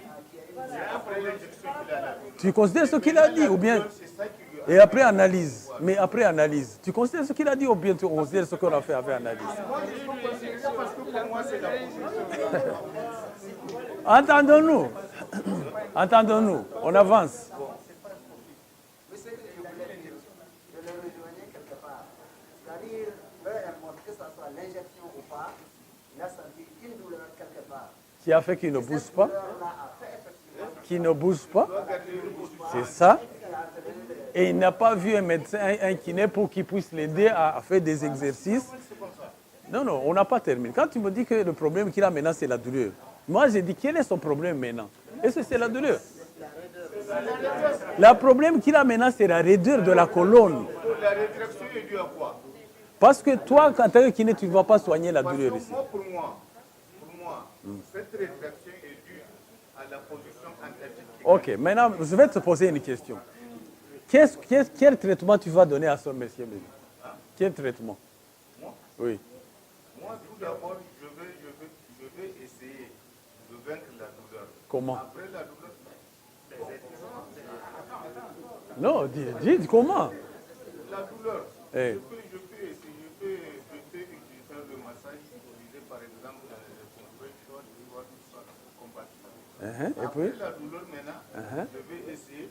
Et après l'injection qu'il a dit. Tu considères ce qu'il a dit ou bien? C'est ça qui lui Et après analyse. Mais après analyse. Tu considères ce qu'il a dit ou bien tu considères ce qu'on a fait après analyse? Moi, je ne peux considérer ça parce que pour moi, c'est la position. Entendons-nous. Entendons-nous. On avance. Mais ce que je voulais dire, je le rejoignais quelque part. C'est-à-dire, peu importe que ce soit l'injection ou pas, il a senti une douleur quelque part. Qui a fait qu'il ne bouge pas? Douleur-là a fait effectivement Qui ne bouge pas? C'est ça. Et il n'a pas vu un médecin, un kiné pour qu'il puisse l'aider à faire des exercices. Non, non, on n'a pas terminé. Quand tu me dis que le problème qu'il a maintenant, c'est la douleur. Moi, j'ai dit, quel est son problème maintenant? Est-ce que c'est la douleur? Le problème qu'il a maintenant, c'est la raideur de la colonne. La rétraction est due à quoi? Parce que toi, quand tu es kiné, tu ne vas pas soigner la Parce douleur que ici. pour moi, cette rétraction est due à la position antalgique. Ok, maintenant, je vais te poser une question. Quel traitement tu vas donner à ce monsieur? Quel traitement? Moi, Oui. moi, tout d'abord, je vais essayer de vaincre la douleur. Comment? Après la douleur, Non, dis comment? la douleur, Eh, je peux essayer, je peux faire le massage, utiliser par exemple le compression, tout ça, combattre ça. Et Après puis? la douleur maintenant, je vais essayer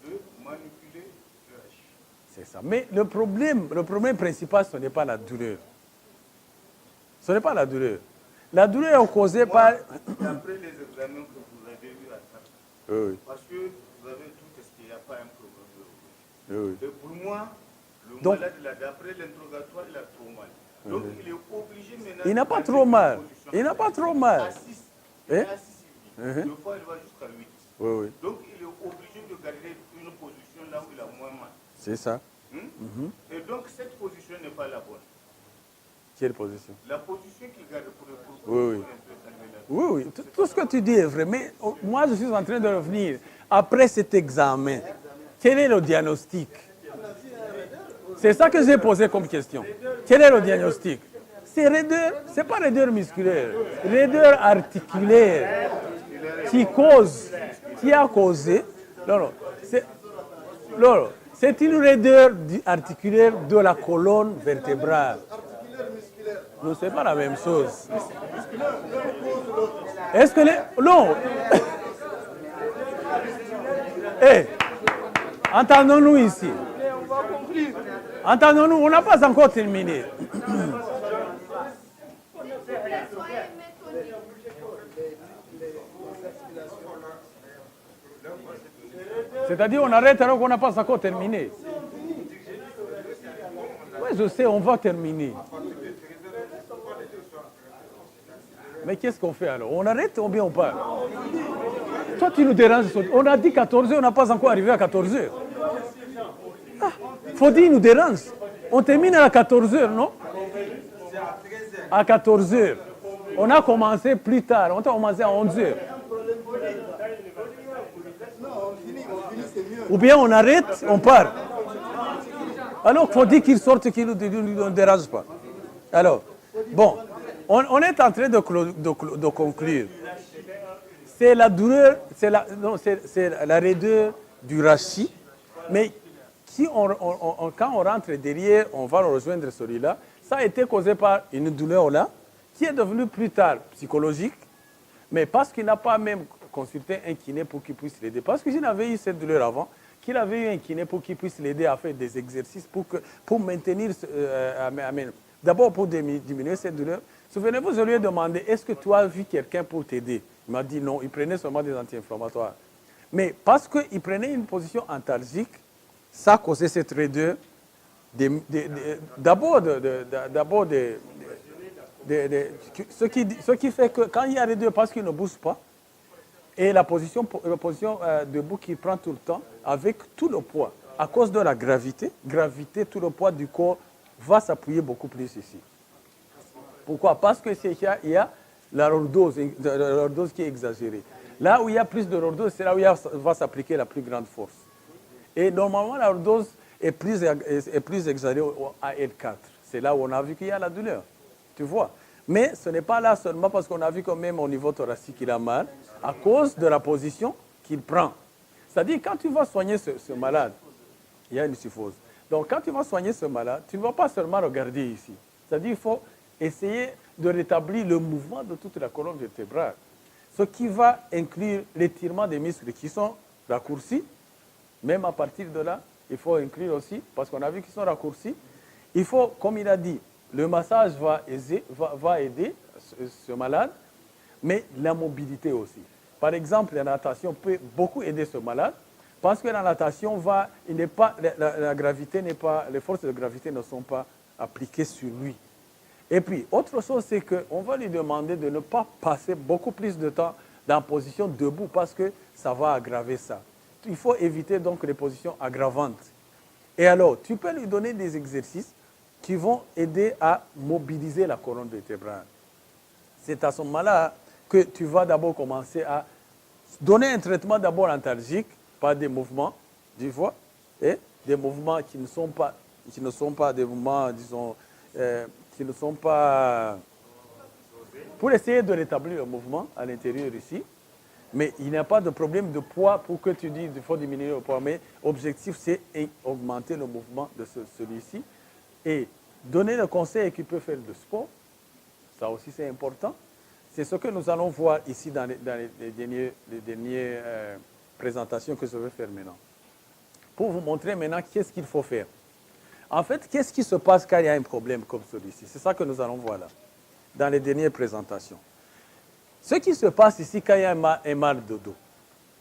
de manipuler le rachis. C'est ça. Mais le problème principal, ce n'est pas la douleur. Ce n'est pas la douleur. La douleur est causée par... D'après les examens que vous avez eu à faire, Oui, parce que vous avez tout testé, il n'y a pas un problème de oui. Et pour moi, le Donc- malade, là, d'après l'interrogatoire, il a trop mal. Donc il est obligé maintenant... Il n'a pas de trop faire mal. une position. Il n'a pas trop mal. Assis, Eh? assis, deux fois, il va jusqu'à 8. Oui, oui. Donc il est obligé de garder une position là où il a moins mal. C'est ça. Et donc cette position n'est pas la bonne. Quelle position? La position qu'il garde pour Oui, oui. un peu calmer la Oui, oui. Tout ce que tu dis est vrai. Mais moi, je suis en train de revenir. Après cet examen, quel est le diagnostic? C'est ça que j'ai posé comme question. Quel est le diagnostic? C'est raideur, c'est pas raideur musculaire, raideur articulaire qui a causé. Non, c'est une raideur articulaire de la colonne vertébrale. Non, c'est pas la même chose. Est-ce que les... Non. Eh, entendons-nous ici. Entendons-nous, on n'a pas encore terminé. C'est-à-dire, on arrête alors qu'on n'a pas encore terminé. Oui, je sais, on va terminer. Mais qu'est-ce qu'on fait alors? On arrête ou bien on part? Toi, tu nous déranges. On a dit 14 heures, on n'a pas encore arrivé à 14 heures. Ah, Fodi nous dérange. On termine à 14 heures, non? À 14 heures. On a commencé plus tard. On a commencé à 11 heures. Ou bien on arrête, on part. Alors, il faut dire qu'il sorte, qu'il ne dérange pas. Alors, bon, on est en train de conclure. C'est la douleur, c'est la raideur du rachis. Mais quand on rentre derrière, on va rejoindre celui-là. Ça a été causé par une douleur là, qui est devenue plus tard psychologique, mais parce qu'il n'a pas même consulté un kiné pour qu'il puisse l'aider. Parce que s'il avait eu cette douleur avant, qu'il avait eu un kiné pour qu'il puisse l'aider à faire des exercices pour maintenir, d'abord pour diminuer cette douleur. Souvenez-vous, je lui ai demandé, est-ce que tu as vu quelqu'un pour t'aider? Il m'a dit non, il prenait seulement des anti-inflammatoires. Mais parce qu'il prenait une position antalgique, ça causait cette raideur. D'abord, ce qui fait que quand il y a raideur, parce qu'il ne bouge pas, et la position debout qui prend tout le temps, avec tout le poids, à cause de la gravité, tout le poids du corps va s'appuyer beaucoup plus ici. Pourquoi? Parce qu'il y a la lordose qui est exagérée. Là où il y a plus de lordose, c'est là où va s'appliquer la plus grande force. Et normalement, la lordose est plus exagérée à L4. C'est là où on a vu qu'il y a la douleur. Tu vois? Mais ce n'est pas là seulement parce qu'on a vu que même au niveau thoracique, il a mal, à cause de la position qu'il prend. C'est-à-dire, quand tu vas soigner ce malade, il y a une syphose. Donc, quand tu vas soigner ce malade, tu ne vas pas seulement regarder ici. C'est-à-dire qu'il faut essayer de rétablir le mouvement de toute la colonne vertébrale. Ce qui va inclure l'étirement des muscles qui sont raccourcis. Même à partir de là, il faut inclure aussi, parce qu'on a vu qu'ils sont raccourcis, il faut, comme il a dit, le massage va aider ce malade, mais la mobilité aussi. Par exemple, la natation peut beaucoup aider ce malade, parce que la natation la gravité n'est pas, les forces de gravité ne sont pas appliquées sur lui. Et puis, autre chose, c'est qu'on va lui demander de ne pas passer beaucoup plus de temps dans la position debout, parce que ça va aggraver ça. Il faut éviter donc les positions aggravantes. Et alors, tu peux lui donner des exercices qui vont aider à mobiliser la colonne vertébrale. C'est à ce moment-là que tu vas d'abord commencer à donner un traitement d'abord antalgique par des mouvements, tu vois, et des mouvements qui ne sont pas des mouvements, disons, qui ne sont pas... Pour essayer de rétablir le mouvement à l'intérieur ici. Mais il n'y a pas de problème de poids pour que tu dises qu'il faut diminuer le poids. Mais l'objectif, c'est augmenter le mouvement de celui-ci. Et donner le conseil qu'il peut faire de sport. Ça aussi, c'est important. C'est ce que nous allons voir ici dans les dernières présentations que je vais faire maintenant. Pour vous montrer maintenant qu'est-ce qu'il faut faire. En fait, qu'est-ce qui se passe quand il y a un problème comme celui-ci? C'est ça que nous allons voir là, dans les dernières présentations. Ce qui se passe ici quand il y a un mal de dos.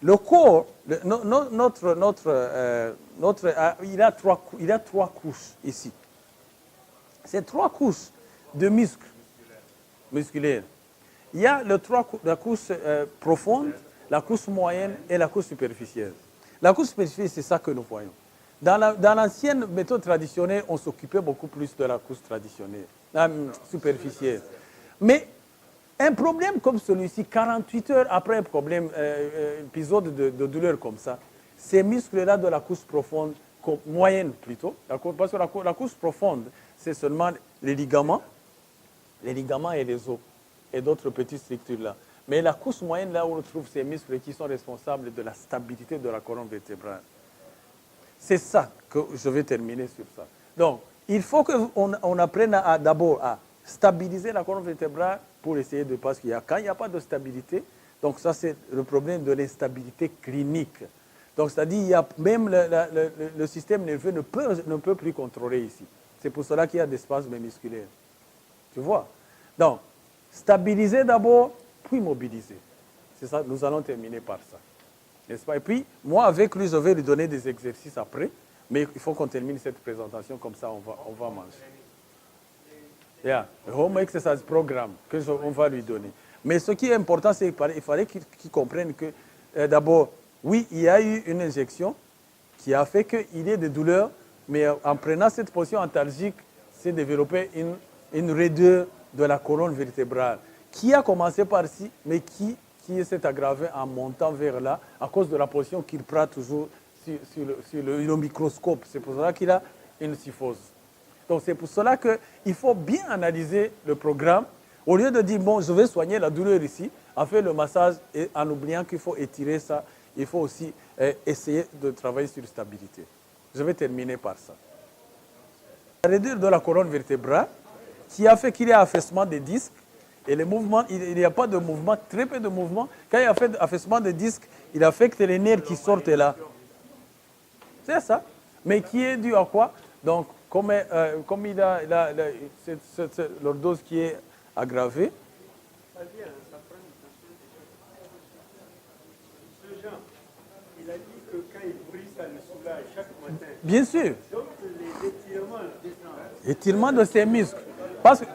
Le corps, il a trois couches ici. C'est trois couches de musculaires. Il y a la couche profonde, la couche moyenne et la couche superficielle. La couche superficielle, c'est ça que nous voyons. Dans l'ancienne méthode traditionnelle, on s'occupait beaucoup plus de la couche traditionnelle, superficielle. Mais un problème comme celui-ci, 48 heures après un problème, épisode de douleur comme ça, ces muscles-là de la couche profonde, moyenne plutôt, parce que la couche profonde, c'est seulement les ligaments et les os, et d'autres petites structures-là. Mais la couche moyenne, là où on trouve ces muscles qui sont responsables de la stabilité de la colonne vertébrale. C'est ça que je vais terminer sur ça. Donc, il faut qu'on apprenne d'abord à stabiliser la colonne vertébrale pour essayer de... Parce quand il n'y a pas de stabilité, donc ça c'est le problème de l'instabilité clinique. Donc c'est-à-dire même le système nerveux ne peut plus contrôler ici. C'est pour cela qu'il y a des spasmes musculaires. Tu vois? Donc, stabiliser d'abord, puis mobiliser. C'est ça, nous allons terminer par ça. N'est-ce pas? Et puis, moi avec lui, je vais lui donner des exercices après, mais il faut qu'on termine cette présentation, comme ça on va manger. Yeah, le home exercise programme qu'on va lui donner. Mais ce qui est important, c'est qu'il fallait qu'il comprenne que, d'abord, oui, il y a eu une injection qui a fait qu'il ait des douleurs, mais en prenant cette position antalgique, c'est développé une raideur de la colonne vertébrale, qui a commencé par ici, mais qui s'est aggravée en montant vers là, à cause de la position qu'il prend toujours sur le microscope. C'est pour cela qu'il a une syphose. Donc c'est pour cela qu'il faut bien analyser le programme. Au lieu de dire, bon, je vais soigner la douleur ici, en faire le massage, et en oubliant qu'il faut étirer ça, il faut aussi essayer de travailler sur la stabilité. Je vais terminer par ça. La raideur de la colonne vertébrale, qui a fait qu'il y a affaissement des disques, et les mouvements, il n'y a pas de mouvement, très peu de mouvement. Quand il y a fait affaissement des disques, il affecte les nerfs qui sortent là. C'est ça. Mais qui est dû à quoi? Donc, comme il a l'ordose qui est aggravée. Ce Jean, il a dit que quand il brille, ça le soulage chaque matin. Bien sûr. Donc, les étirements, Étirement de ses muscles. Parce que,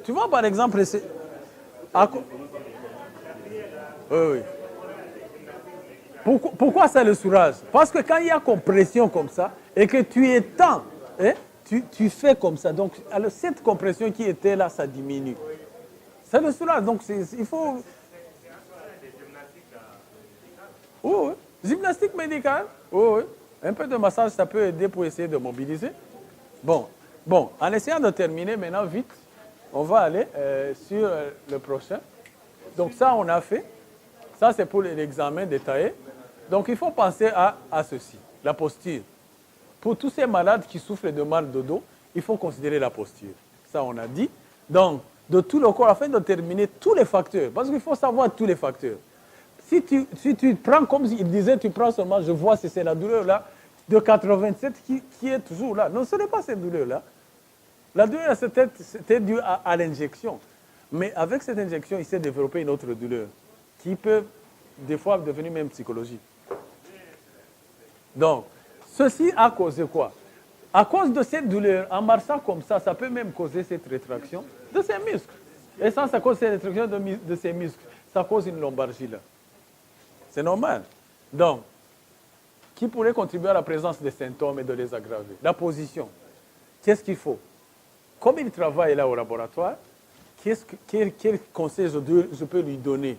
tu vois, par exemple, c'est... Oui. Pourquoi ça le soulage? Parce que quand il y a compression comme ça, et que tu étends, hein, tu fais comme ça. Donc, alors, cette compression qui était là, ça diminue. Ça le soulage. Donc, il faut... Oui. Gymnastique médicale. Oui. Un peu de massage, ça peut aider pour essayer de mobiliser. Bon, en essayant de terminer maintenant vite, on va aller sur le prochain. Donc ça, on a fait. Ça, c'est pour l'examen détaillé. Donc, il faut penser à ceci, la posture. pour tous ces malades qui souffrent de mal de dos, il faut considérer la posture. Ça, on a dit. Donc, de tout le corps, afin de déterminer tous les facteurs. Parce qu'il faut savoir tous les facteurs. Si tu prends, comme il disait, tu prends seulement, je vois si c'est la douleur là, de 87 qui est toujours là. Non, ce n'est pas cette douleur-là. La douleur, c'était dû à l'injection. Mais avec cette injection, il s'est développé une autre douleur qui peut, des fois, devenir même psychologique. Donc, ceci a causé quoi? À cause de cette douleur, en marchant comme ça peut même causer cette rétraction de ces muscles. Et ça cause cette rétraction de ces muscles. Ça cause une lombalgie là. C'est normal. Donc, qui pourrait contribuer à la présence des symptômes et de les aggraver? La position. Qu'est-ce qu'il faut? Comme il travaille là au laboratoire, quel conseil je peux lui donner?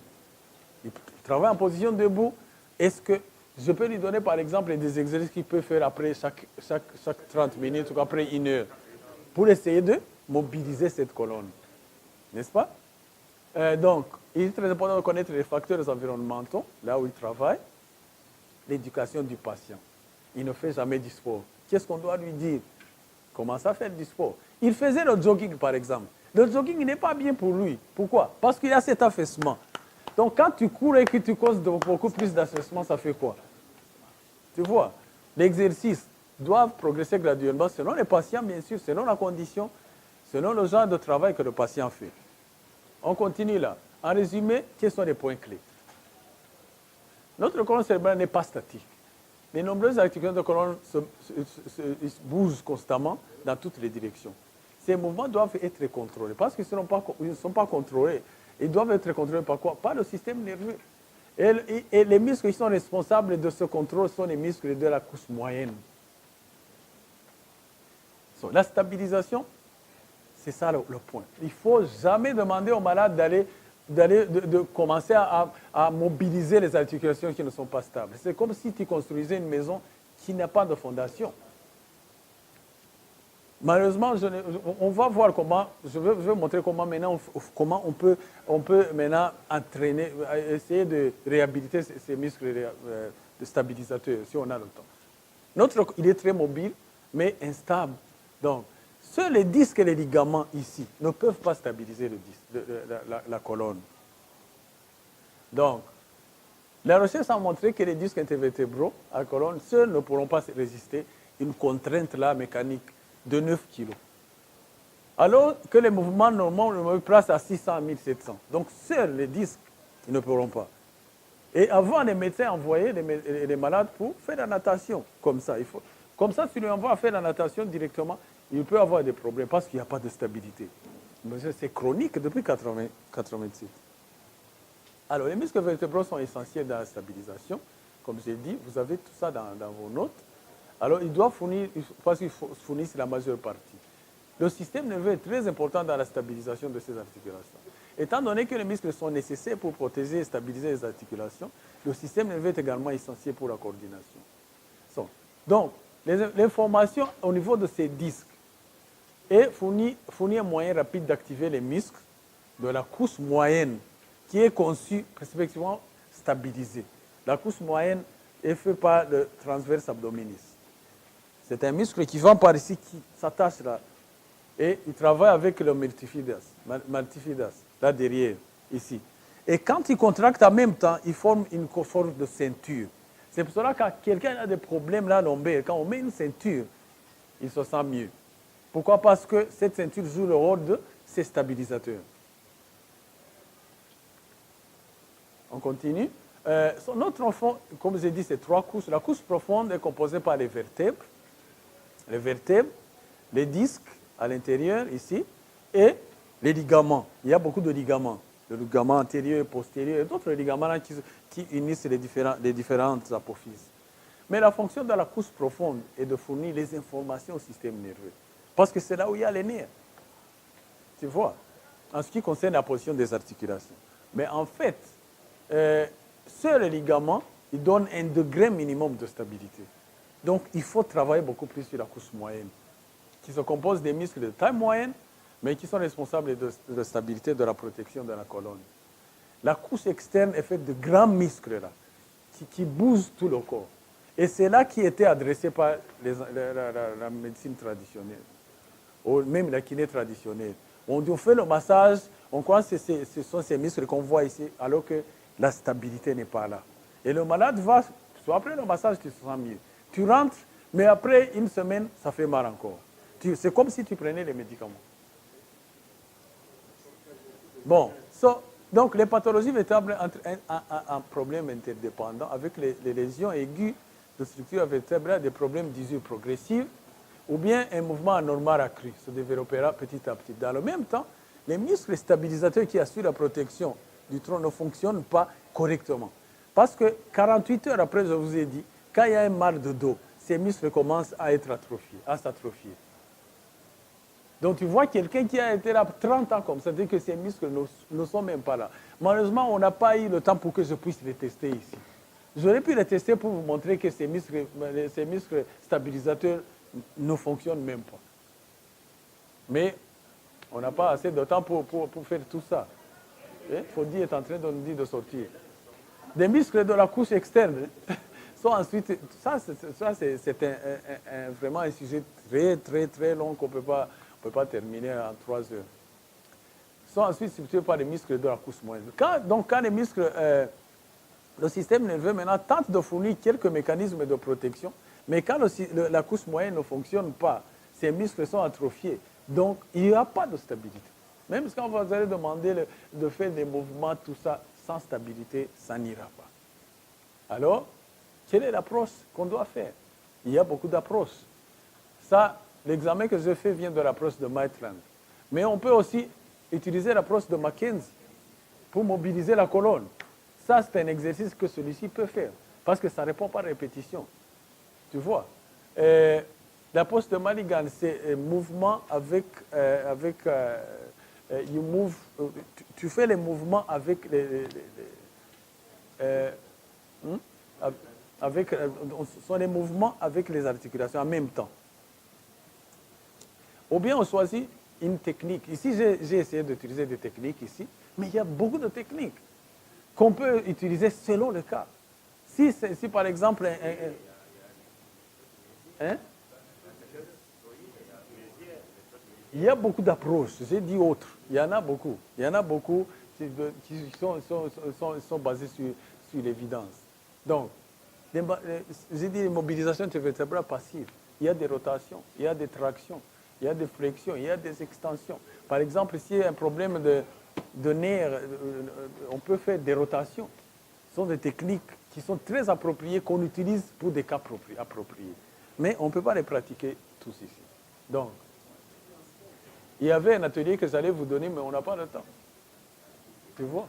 Il travaille en position debout. Est-ce que je peux lui donner, par exemple, des exercices qu'il peut faire après chaque 30 minutes ou après 1 heure pour essayer de mobiliser cette colonne? N'est-ce pas? Donc, il est très important de connaître les facteurs environnementaux, là où il travaille, l'éducation du patient. Il ne fait jamais du sport. Qu'est-ce qu'on doit lui dire? Commence à faire du sport. Il faisait le jogging, par exemple. Le jogging n'est pas bien pour lui. Pourquoi? Parce qu'il y a cet affaissement. Donc, quand tu cours et que tu causes beaucoup plus d'affaissement, ça fait quoi? Tu vois, l'exercice doit progresser graduellement selon les patients, bien sûr, selon la condition, selon le genre de travail que le patient fait. On continue là. En résumé, quels sont les points clés? Notre colonne cérébrale n'est pas statique. Les nombreuses articulations de colonne bougent constamment dans toutes les directions. Ces mouvements doivent être contrôlés. Parce qu'ils ne sont pas contrôlés, ils doivent être contrôlés par quoi? Par le système nerveux. Et les muscles qui sont responsables de ce contrôle sont les muscles de la couche moyenne. La stabilisation, c'est ça le point. Il ne faut jamais demander au malade de commencer à mobiliser les articulations qui ne sont pas stables. C'est comme si tu construisais une maison qui n'a pas de fondation. Malheureusement, on va voir comment, je vais montrer comment maintenant, on peut maintenant entraîner, essayer de réhabiliter ces muscles de stabilisateurs, si on a le temps. Il est très mobile, mais instable. Donc, seuls les disques et les ligaments ici ne peuvent pas stabiliser le disque, la colonne. Donc, la recherche a montré que les disques intervertébraux à la colonne, seuls ne pourront pas résister une contrainte là mécanique de 9 kg. Alors que les mouvements normaux me placent à 600 à 1700. Donc, seuls les disques ils ne pourront pas. Et avant, les médecins envoyaient les malades pour faire la natation, comme ça. Comme ça, si tu lui envoies faire la natation directement, il peut avoir des problèmes parce qu'il n'y a pas de stabilité. C'est chronique depuis 1987. Alors, les muscles vertébraux sont essentiels dans la stabilisation. Comme j'ai dit, vous avez tout ça dans vos notes. Alors, ils doivent fournir, parce qu'ils fournissent la majeure partie. Le système nerveux est très important dans la stabilisation de ces articulations. Étant donné que les muscles sont nécessaires pour protéger et stabiliser les articulations, le système nerveux est également essentiel pour la coordination. Donc, l'information au niveau de ces disques fournit un moyen rapide d'activer les muscles de la couche moyenne qui est conçue, respectivement, stabilisée. La couche moyenne est faite par le transverse abdominis. C'est un muscle qui va par ici, qui s'attache là. Et il travaille avec le multifidas, là derrière, ici. Et quand il contracte en même temps, il forme une forme de ceinture. C'est pour cela que quand quelqu'un a des problèmes là lombaires, quand on met une ceinture, il se sent mieux. Pourquoi? Parce que cette ceinture joue le rôle de ces stabilisateurs. On continue. Notre enfant, comme j'ai dit, c'est 3 couches. La couche profonde est composée par les vertèbres, les disques à l'intérieur, ici, et les ligaments. Il y a beaucoup de ligaments. Le ligament antérieur et postérieur, et d'autres ligaments là qui unissent les différentes apophyses. Mais la fonction de la couche profonde est de fournir les informations au système nerveux. Parce que c'est là où il y a les nerfs. Tu vois, en ce qui concerne la position des articulations. Mais en fait, seuls les ligaments, ils donnent un degré minimum de stabilité. Donc, il faut travailler beaucoup plus sur la couche moyenne, qui se compose des muscles de taille moyenne, mais qui sont responsables de la stabilité, de la protection de la colonne. La couche externe est faite de grands muscles là, qui bougent tout le corps. Et c'est là qui était adressé par la médecine traditionnelle, ou même la kiné traditionnelle. On fait le massage, on croit que ce sont ces muscles qu'on voit ici, alors que la stabilité n'est pas là. Et le malade va, soit après le massage, tu te sens mieux. Tu rentres, mais après une semaine, ça fait mal encore. C'est comme si tu prenais les médicaments. Bon, donc les pathologies vertébrales entre un problème interdépendant avec les lésions aiguës de structure vertébrale, des problèmes d'usure progressive, ou bien un mouvement anormal accru se développera petit à petit. Dans le même temps, les muscles stabilisateurs qui assurent la protection du tronc ne fonctionnent pas correctement. Parce que 48 heures après, je vous ai dit, quand il y a un mal de dos, ces muscles commencent à être atrophiés, à s'atrophier. Donc tu vois quelqu'un qui a été là 30 ans comme ça, c'est-à-dire que ces muscles ne sont même pas là. Malheureusement, on n'a pas eu le temps pour que je puisse les tester ici. J'aurais pu les tester pour vous montrer que ces muscles stabilisateurs ne fonctionnent même pas. Mais on n'a pas assez de temps pour faire tout ça. Faudy est en train de nous dire de sortir. Des muscles de la couche externe sont ensuite... Ça, c'est vraiment un sujet très, très, très long qu'on ne peut pas terminer en 3 heures. Sont ensuite substitués par les muscles de la couche moyenne. Quand les muscles... le système nerveux maintenant tente de fournir quelques mécanismes de protection, mais quand la couche moyenne ne fonctionne pas, ces muscles sont atrophiés. Donc, il n'y a pas de stabilité. Même quand vous allez demander de faire des mouvements, tout ça, sans stabilité, ça n'ira pas. Alors, quelle est l'approche qu'on doit faire? Il y a beaucoup d'approches. Ça, l'examen que j'ai fait vient de l'approche de Maitland. Mais on peut aussi utiliser l'approche de Mackenzie pour mobiliser la colonne. Ça, c'est un exercice que celui-ci peut faire, parce que ça répond par répétition. Tu vois. L'approche de Maligan, c'est mouvement avec... tu fais les mouvements avec sont les mouvements avec les articulations en même temps. Ou bien on choisit une technique. Ici, j'ai essayé d'utiliser des techniques ici, mais il y a beaucoup de techniques qu'on peut utiliser selon le cas. Si par exemple... il y a beaucoup d'approches, j'ai dit autres. Il y en a beaucoup. Il y en a beaucoup qui sont basées sur l'évidence. Donc, j'ai dit mobilisation vertébrale passive. Il y a des rotations, il y a des tractions, il y a des flexions, il y a des extensions. Par exemple, s'il y a un problème de nerfs, on peut faire des rotations. Ce sont des techniques qui sont très appropriées, qu'on utilise pour des cas appropriés. Mais on ne peut pas les pratiquer tous ici. Donc, il y avait un atelier que j'allais vous donner, mais on n'a pas le temps. Tu vois?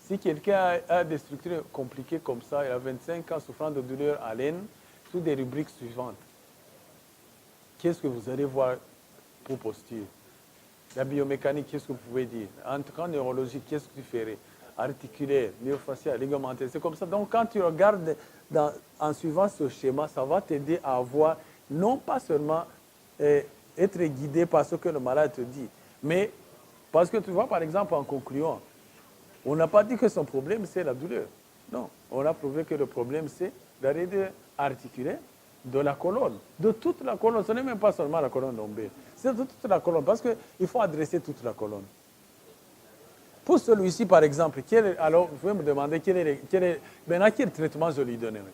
Si quelqu'un a des structures compliquées comme ça, il a 25 ans souffrant de douleurs à l'aine, sous des rubriques suivantes. Qu'est-ce que vous allez voir pour posture? La biomécanique, qu'est-ce que vous pouvez dire? En tout cas, neurologique, qu'est-ce que tu ferais? Articulaire, myofascial, ligamentaire, c'est comme ça. Donc, quand tu regardes en suivant ce schéma, ça va t'aider à avoir, non pas seulement être guidé par ce que le malade te dit, mais parce que tu vois, par exemple, en concluant, on n'a pas dit que son problème, c'est la douleur. Non, on a prouvé que le problème, c'est la raideur articulaire de la colonne, de toute la colonne. Ce n'est même pas seulement la colonne lombaire, c'est de toute la colonne, parce qu'il faut adresser toute la colonne. Pour celui-ci, par exemple, alors vous pouvez me demander maintenant quel traitement je lui donnerai.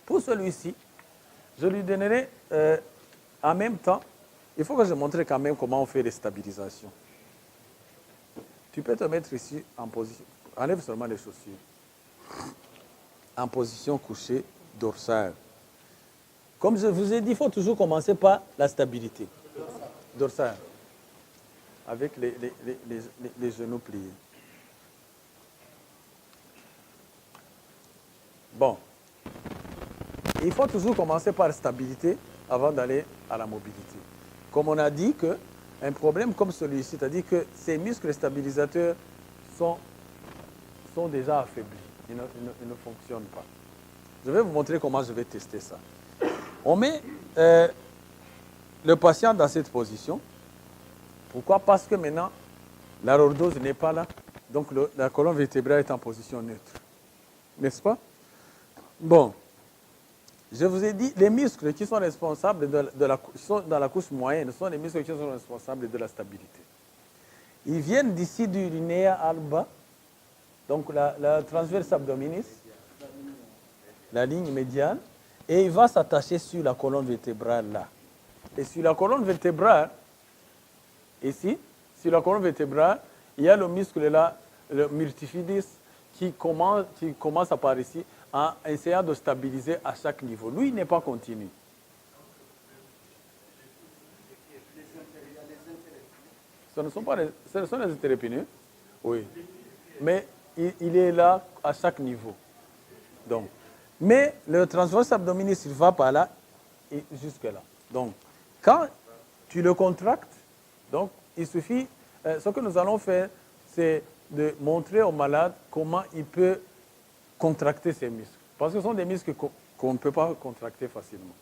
Pour celui-ci, je lui donnerai en même temps, il faut que je montre quand même comment on fait les stabilisations. Tu peux te mettre ici en position, enlève seulement les chaussures, en position couchée dorsale. Comme je vous ai dit, il faut toujours commencer par la stabilité dorsale, avec les genoux pliés. Bon, il faut toujours commencer par la stabilité avant d'aller à la mobilité. Comme on a dit qu'un problème comme celui-ci, c'est-à-dire que ces muscles stabilisateurs sont déjà affaiblis, ils ne fonctionnent pas. Je vais vous montrer comment je vais tester ça. On met le patient dans cette position. Pourquoi? Parce que maintenant, la lordose n'est pas là, donc la colonne vertébrale est en position neutre. N'est-ce pas? Bon, Je vous ai dit, les muscles qui sont responsables sont dans la couche moyenne, sont les muscles qui sont responsables de la stabilité. Ils viennent d'ici du linea alba, donc la transverse abdominis, la ligne médiane, et il va s'attacher sur la colonne vertébrale là. Et sur la colonne vertébrale, ici, sur la colonne vertébrale, il y a le muscle là, le multifidus, qui commence à apparaître ici en essayant de stabiliser à chaque niveau. Lui, il n'est pas continu. Ce sont les interépineux, oui. Mais il est là à chaque niveau. Donc, mais le transverse abdominis, il va par là et jusque là. Donc, quand tu le contractes, donc, il suffit, ce que nous allons faire, c'est de montrer au malade comment il peut contracter ses muscles. Parce que ce sont des muscles qu'on ne peut pas contracter facilement.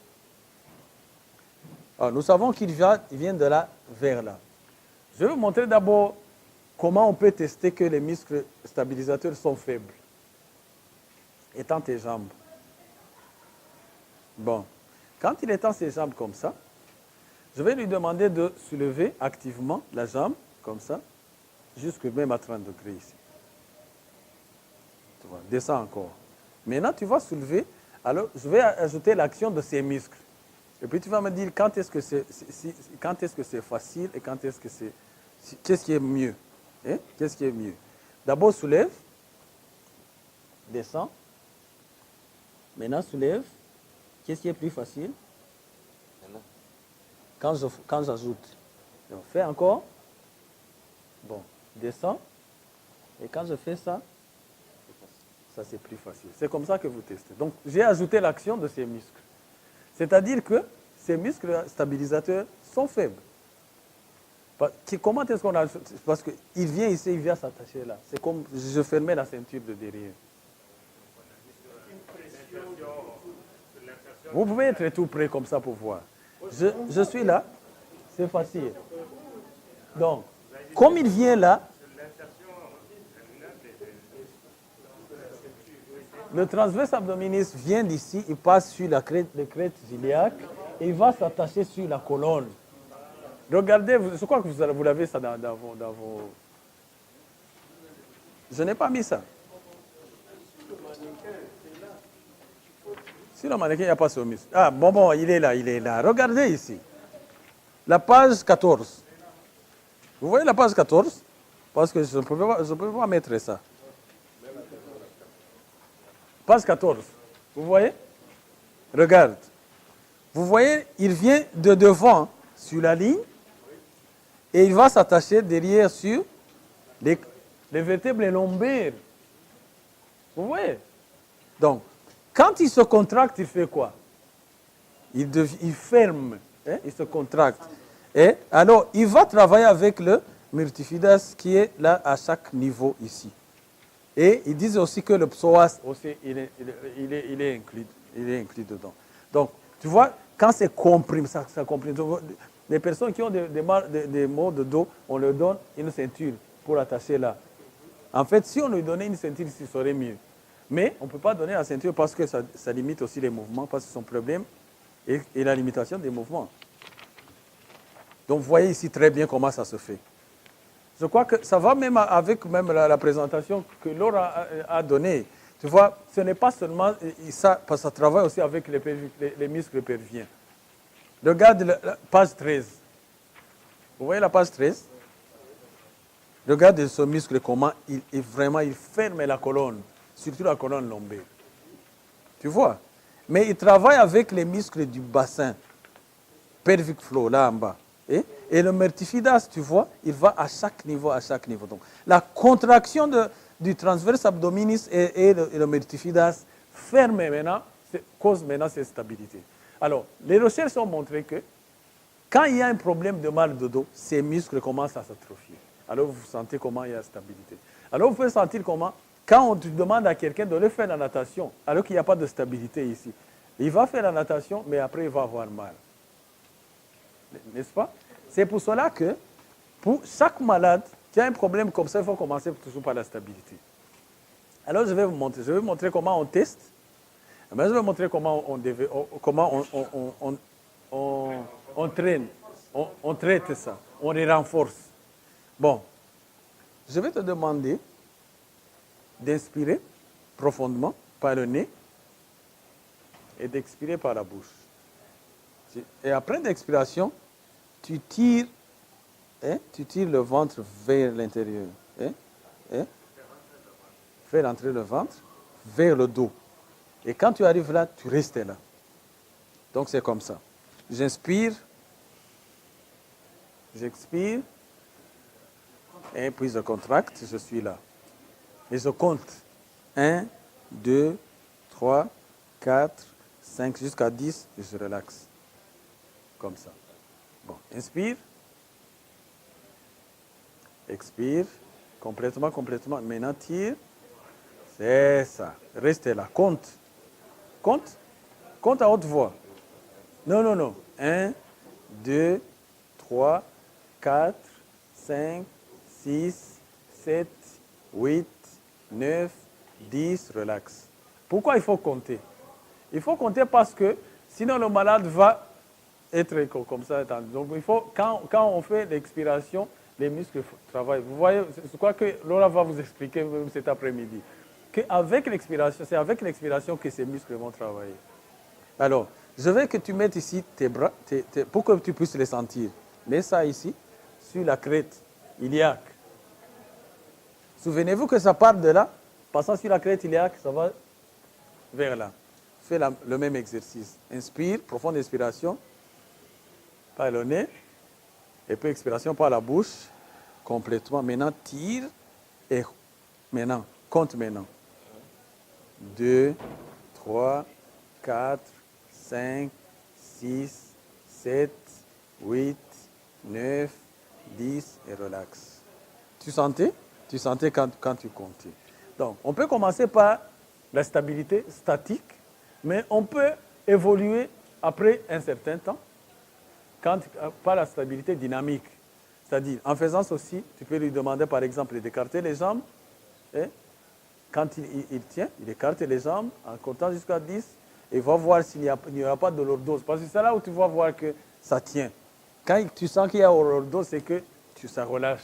Alors, nous savons qu'il vient de là vers là. Je vais vous montrer d'abord comment on peut tester que les muscles stabilisateurs sont faibles. Étends tes jambes. Bon. Quand il étend ses jambes comme ça, je vais lui demander de soulever activement la jambe, comme ça, jusque même à 30 degrés ici. Tu vois, descends encore. Maintenant, tu vas soulever. Alors, je vais ajouter l'action de ces muscles. Et puis, tu vas me dire quand est-ce que c'est facile et quand est-ce que c'est... Qu'est-ce qui est mieux? Hein? Qu'est-ce qui est mieux? D'abord, soulève. Descends. Maintenant, soulève. Qu'est-ce qui est plus facile? Quand j'ajoute. Fais encore. Bon, descends. Et quand je fais ça, ça c'est plus facile. C'est comme ça que vous testez. Donc, j'ai ajouté l'action de ces muscles. C'est-à-dire que ces muscles stabilisateurs sont faibles. Comment est-ce qu'on a... Parce qu'il vient ici, il vient s'attacher là. C'est comme je fermais la ceinture de derrière. Vous pouvez être tout près comme ça pour voir. Je suis là, c'est facile. Donc, comme il vient là, le transverse abdominis vient d'ici, il passe sur la crête iliaque et il va s'attacher sur la colonne. Regardez, je crois que vous l'avez ça dans vos... Je n'ai pas mis ça. Sur le mannequin, il n'y a pas ce muscle. Ah, bon, il est là. Regardez ici. La page 14. Vous voyez la page 14? Parce que je ne peux pas mettre ça. Page 14. Vous voyez? Regarde. Vous voyez, il vient de devant sur la ligne et il va s'attacher derrière sur les vertèbres lombaires. Vous voyez? Donc, quand il se contracte, il fait quoi? Il ferme, hein? Il se contracte. Et alors, il va travailler avec le multifidus qui est là à chaque niveau ici. Et ils disent aussi que le psoas aussi, il est inclus dedans. Donc, tu vois, quand c'est comprimé, ça comprime. Les personnes qui ont des maux de dos, on leur donne une ceinture pour attacher là. En fait, si on lui donnait une ceinture, ce serait mieux. Mais on ne peut pas donner la ceinture parce que ça limite aussi les mouvements, parce que son problème est la limitation des mouvements. Donc, vous voyez ici très bien comment ça se fait. Je crois que ça va même avec la présentation que Laura a donnée. Tu vois, ce n'est pas seulement ça, parce que ça travaille aussi avec les muscles pelviens. Regarde la page 13. Vous voyez la page 13? Regarde ce muscle, comment il ferme la colonne, surtout la colonne lombaire. Tu vois? Mais il travaille avec les muscles du bassin, pelvic floor, là en bas. Et le multifidus, tu vois, il va à chaque niveau. Donc, la contraction du transverse abdominis et le multifidus ferme maintenant, cause maintenant cette stabilité. Alors, les recherches ont montré que quand il y a un problème de mal de dos, ces muscles commencent à s'atrophier. Alors, vous sentez comment il y a stabilité. Alors, vous pouvez sentir comment, quand on demande à quelqu'un de le faire la natation, alors qu'il n'y a pas de stabilité ici, il va faire la natation, mais après, il va avoir mal. N'est-ce pas? C'est pour cela que, pour chaque malade qui a un problème comme ça, il faut commencer toujours par la stabilité. Alors, je vais vous montrer comment on teste. Mais je vais montrer comment on traîne, on traite ça, on les renforce. Bon, je vais te demander d'inspirer profondément par le nez et d'expirer par la bouche. Et après l'expiration, tu tires le ventre vers l'intérieur. Fais rentrer le ventre vers le dos. Et quand tu arrives là, tu restes là. Donc c'est comme ça. J'inspire, j'expire, et puis je contracte, je suis là. Et je compte. 1, 2, 3, 4, 5, jusqu'à 10, et je relaxe. Comme ça. Bon, inspire. Expire. Complètement. Maintenant, tire. C'est ça. Restez là. Compte. Compte à haute voix. Non. 1, 2, 3, 4, 5, 6, 7, 8, 9, 10. Relax. Pourquoi il faut compter? Il faut compter parce que sinon le malade va être comme ça. Donc il faut, quand on fait l'expiration, les muscles travaillent. Vous voyez, je crois que Laura va vous expliquer cet après-midi. Qu'avec l'expiration, c'est avec l'expiration que ces muscles vont travailler. Alors, je veux que tu mettes ici tes bras, pour que tu puisses les sentir. Mets ça ici, sur la crête iliaque. Souvenez-vous que ça part de là, passant sur la crête iliaque, ça va vers là. Fais le même exercice. Inspire, profonde inspiration, par le nez, et puis expiration par la bouche, complètement. Maintenant, tire, et maintenant, compte maintenant. 2, 3, 4, 5, 6, 7, 8, 9, 10 et relax. Tu sentais quand tu comptais. Donc, on peut commencer par la stabilité statique, mais on peut évoluer après un certain temps par la stabilité dynamique. C'est-à-dire, en faisant ceci, tu peux lui demander par exemple d'écarter les jambes. Quand il tient, il écarte les jambes en comptant jusqu'à 10 et va voir s'il n'y aura pas de lordose. Parce que c'est là où tu vas voir que ça tient. Quand tu sens qu'il y a lordose, c'est que ça relâche.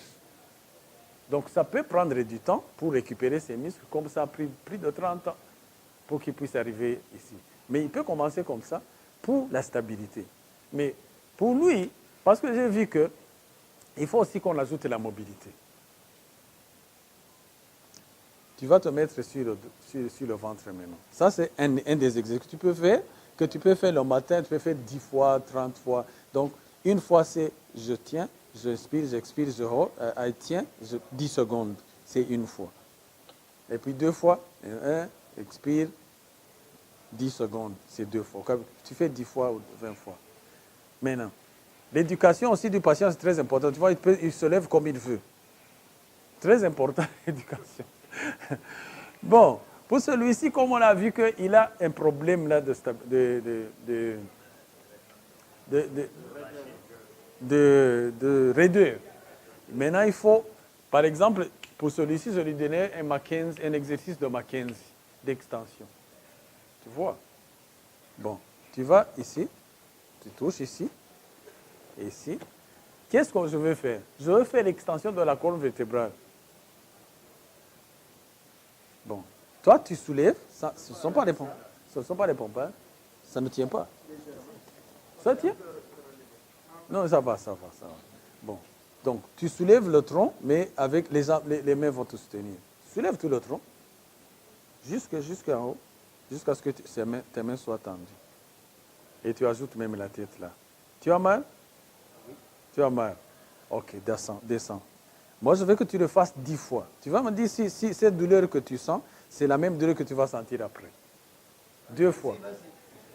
Donc ça peut prendre du temps pour récupérer ses muscles, comme ça a pris plus de 30 ans pour qu'il puisse arriver ici. Mais il peut commencer comme ça pour la stabilité. Mais pour lui, parce que j'ai vu qu'il faut aussi qu'on ajoute la mobilité. Tu vas te mettre sur le ventre maintenant. Ça, c'est un des exercices que tu peux faire le matin, tu peux faire 10 fois, 30 fois. Donc, une fois, c'est je tiens, j'inspire, j'expire, je tiens, 10 secondes. C'est une fois. Et puis 2 fois, expire, 10 secondes, c'est 2 fois. Tu fais 10 fois ou 20 fois. Maintenant, l'éducation aussi du patient, c'est très important. Tu vois, il se lève comme il veut. Très important, l'éducation. Bon, pour celui-ci, comme on a vu qu'il a un problème là de raideur. Maintenant, il faut, par exemple, pour celui-ci, je lui donnais un exercice de Mackenzie, d'extension. Tu vois? Bon, tu vas ici, tu touches ici, et ici. Qu'est-ce que je veux faire? Je veux faire l'extension de la colonne vertébrale. Bon, toi, tu soulèves, ce ne sont pas des pompes. Ce ne sont pas des pompes, hein? Ça ne tient pas. Ça tient? Non, ça va. Bon, donc, tu soulèves le tronc, mais avec les mains vont te soutenir. Soulève tout le tronc, jusqu'en haut, jusqu'à ce que tes mains soient tendues. Et tu ajoutes même la tête là. Tu as mal? Oui. Tu as mal? Ok, descends. Moi, je veux que tu le fasses 10 fois. Tu vas me dire si cette douleur que tu sens, c'est la même douleur que tu vas sentir après. 2 fois.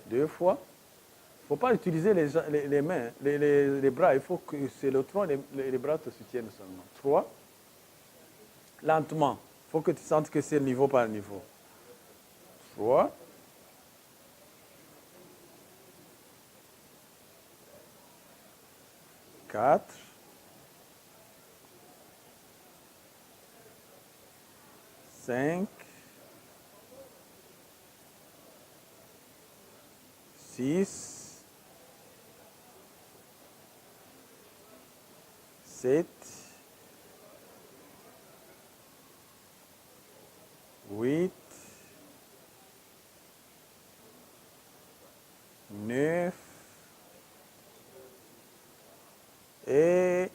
2 fois. Il ne faut pas utiliser les mains, les bras. Il faut que c'est le tronc, les bras te soutiennent seulement. 3. Lentement. Il faut que tu sentes que c'est niveau par niveau. 3. 4. 5, 6, 7, 8, 9 et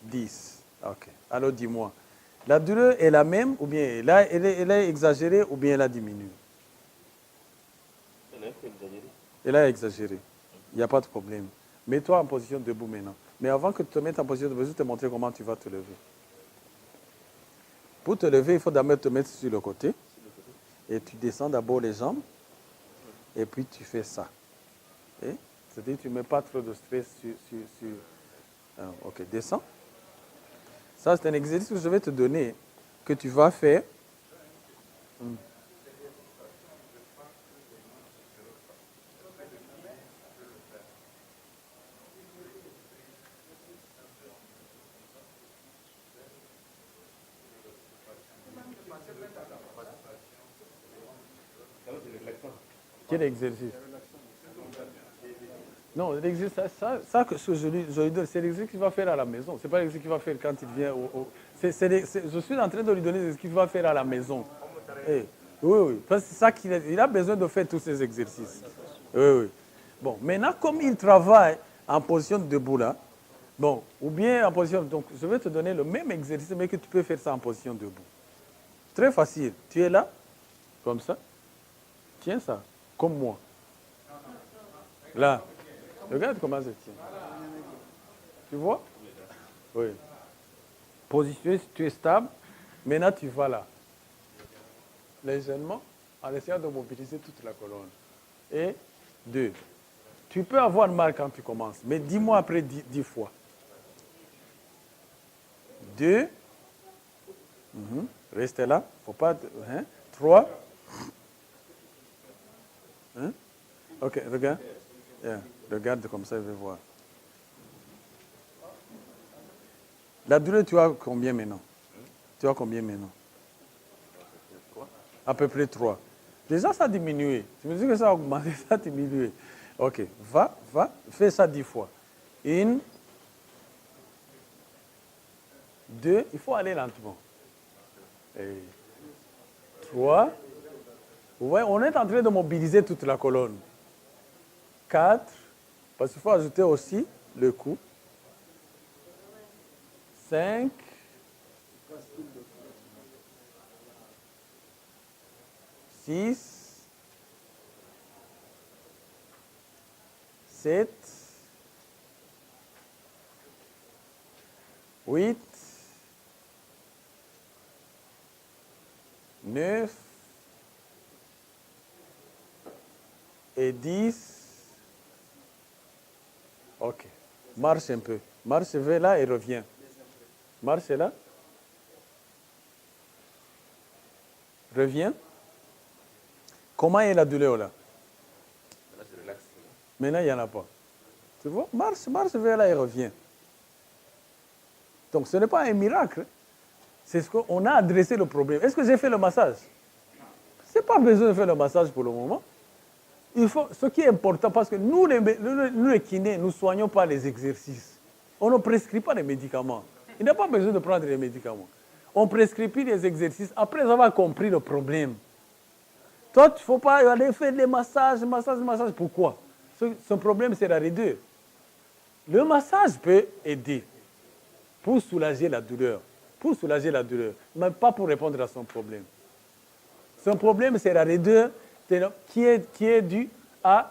10. Ok. Alors dis-moi, la douleur est la même ou bien là, elle est exagérée ou bien elle a diminué? Elle a exagéré. Il n'y a pas de problème. Mets-toi en position debout maintenant. Mais avant que tu te mettes en position debout, je vais te montrer comment tu vas te lever. Pour te lever, il faut d'abord te mettre sur le côté. Et tu descends d'abord les jambes. Et puis tu fais ça. C'est-à-dire que tu ne mets pas trop de stress sur... ok, descends. Ça, c'est un exercice que je vais te donner, que tu vas faire. Quel exercice? Non, l'exercice, ce que je lui donne, c'est l'exercice qu'il va faire à la maison. Ce n'est pas l'exercice qu'il va faire quand il vient je suis en train de lui donner l'exercice qu'il va faire à la maison. Oui, oui. Parce que c'est ça il a besoin de faire tous ces exercices. Oui. Bon, maintenant, comme il travaille en position debout là, bon, ou bien en position... Donc, je vais te donner le même exercice, mais que tu peux faire ça en position debout. Très facile. Tu es là, comme ça. Tiens ça, comme moi. Là. Regarde comment ça tient. Tu vois? Oui. Positionné, tu es stable. Maintenant, tu vas là. Légèrement, en essayant de mobiliser toute la colonne. Et 2. Tu peux avoir mal quand tu commences, mais dis-moi après 10 fois. 2. Restez là. Faut pas... 3. Ok, regarde. Yeah. Regarde comme ça, je vais voir. La douleur, tu as combien maintenant? Tu as combien maintenant? À peu près 3. Déjà, ça a diminué. Tu me dis que ça a augmenté, ça a diminué. Ok, va, fais ça 10 fois. 1, 2, il faut aller lentement. 3. Vous voyez, on est en train de mobiliser toute la colonne. 4, parce qu'il faut ajouter aussi le cou. 5, 6, 7, 8, 9 et 10. Ok. Marche un peu. Marche vers là et reviens. Marche là. Reviens. Comment est la douleur là? Là, je relaxe. Maintenant, il n'y en a pas. Tu vois? Marche vers là et reviens. Donc, ce n'est pas un miracle. C'est ce qu'on a adressé le problème. Est-ce que j'ai fait le massage? Ce n'est pas besoin de faire le massage pour le moment. Il faut, ce qui est important, parce que nous les kinés, nous ne soignons pas les exercices. On ne prescrit pas les médicaments. Il n'y a pas besoin de prendre les médicaments. On prescrit les exercices après avoir compris le problème. Toi, il ne faut pas aller faire des massages. Pourquoi? Son problème, c'est la réduire. Le massage peut aider pour soulager la douleur. Mais pas pour répondre à son problème. Son problème, c'est la raideur qui a été due à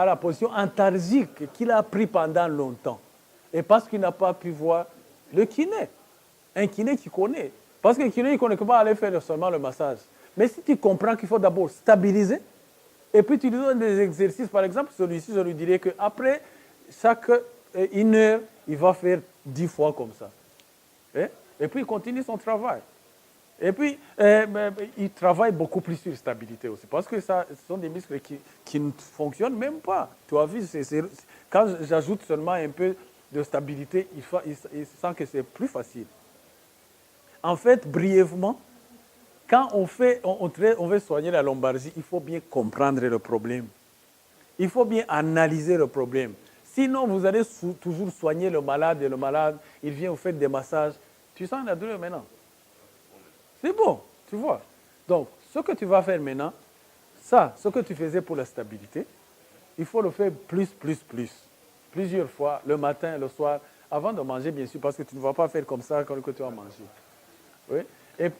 la position antalgique qu'il a pris pendant longtemps. Et parce qu'il n'a pas pu voir le kiné. Un kiné qui connaît. Parce que le kiné, il ne connaît pas aller faire seulement le massage. Mais si tu comprends qu'il faut d'abord stabiliser, et puis tu lui donnes des exercices, par exemple, celui-ci, je lui dirais qu'après chaque 1 heure, il va faire 10 fois comme ça. Et puis il continue son travail. Et puis, il travaille beaucoup plus sur la stabilité aussi. Parce que ce sont des muscles qui ne fonctionnent même pas. Tu as vu, quand j'ajoute seulement un peu de stabilité, il sent que c'est plus facile. En fait, brièvement, quand on veut soigner la lombalgie, il faut bien comprendre le problème. Il faut bien analyser le problème. Sinon, vous allez toujours soigner le malade et le malade, il vient, vous faites des massages. Tu sens la douleur maintenant? C'est bon, tu vois. Donc, ce que tu vas faire maintenant, ce que tu faisais pour la stabilité, il faut le faire plus. Plusieurs fois, le matin, le soir, avant de manger, bien sûr, parce que tu ne vas pas faire comme ça quand tu vas manger. Oui?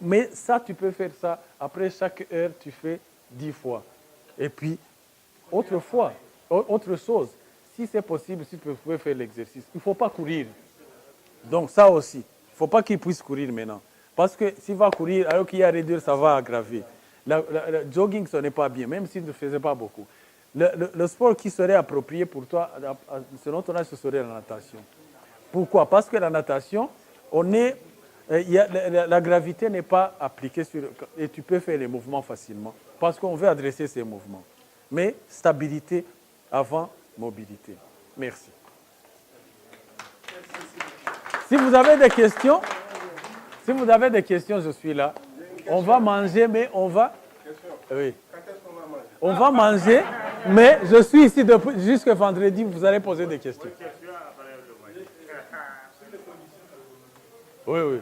Mais ça, tu peux faire ça. Après chaque heure, tu fais 10 fois. Et puis, autre chose, si c'est possible, si tu peux faire l'exercice, il ne faut pas courir. Donc ça aussi, il ne faut pas qu'il puisse courir maintenant. Parce que s'il va courir, alors qu'il y a réduire, ça va aggraver. Le jogging, ce n'est pas bien, même s'il ne faisait pas beaucoup. Le sport qui serait approprié pour toi, selon ton âge, ce serait la natation. Pourquoi? Parce que la natation, la gravité n'est pas appliquée et tu peux faire les mouvements facilement. Parce qu'on veut adresser ces mouvements. Mais stabilité avant mobilité. Merci. Si vous avez des questions, je suis là. On va manger, mais on va... Oui. On va manger, mais je suis ici jusqu'à vendredi, vous allez poser des questions. Oui.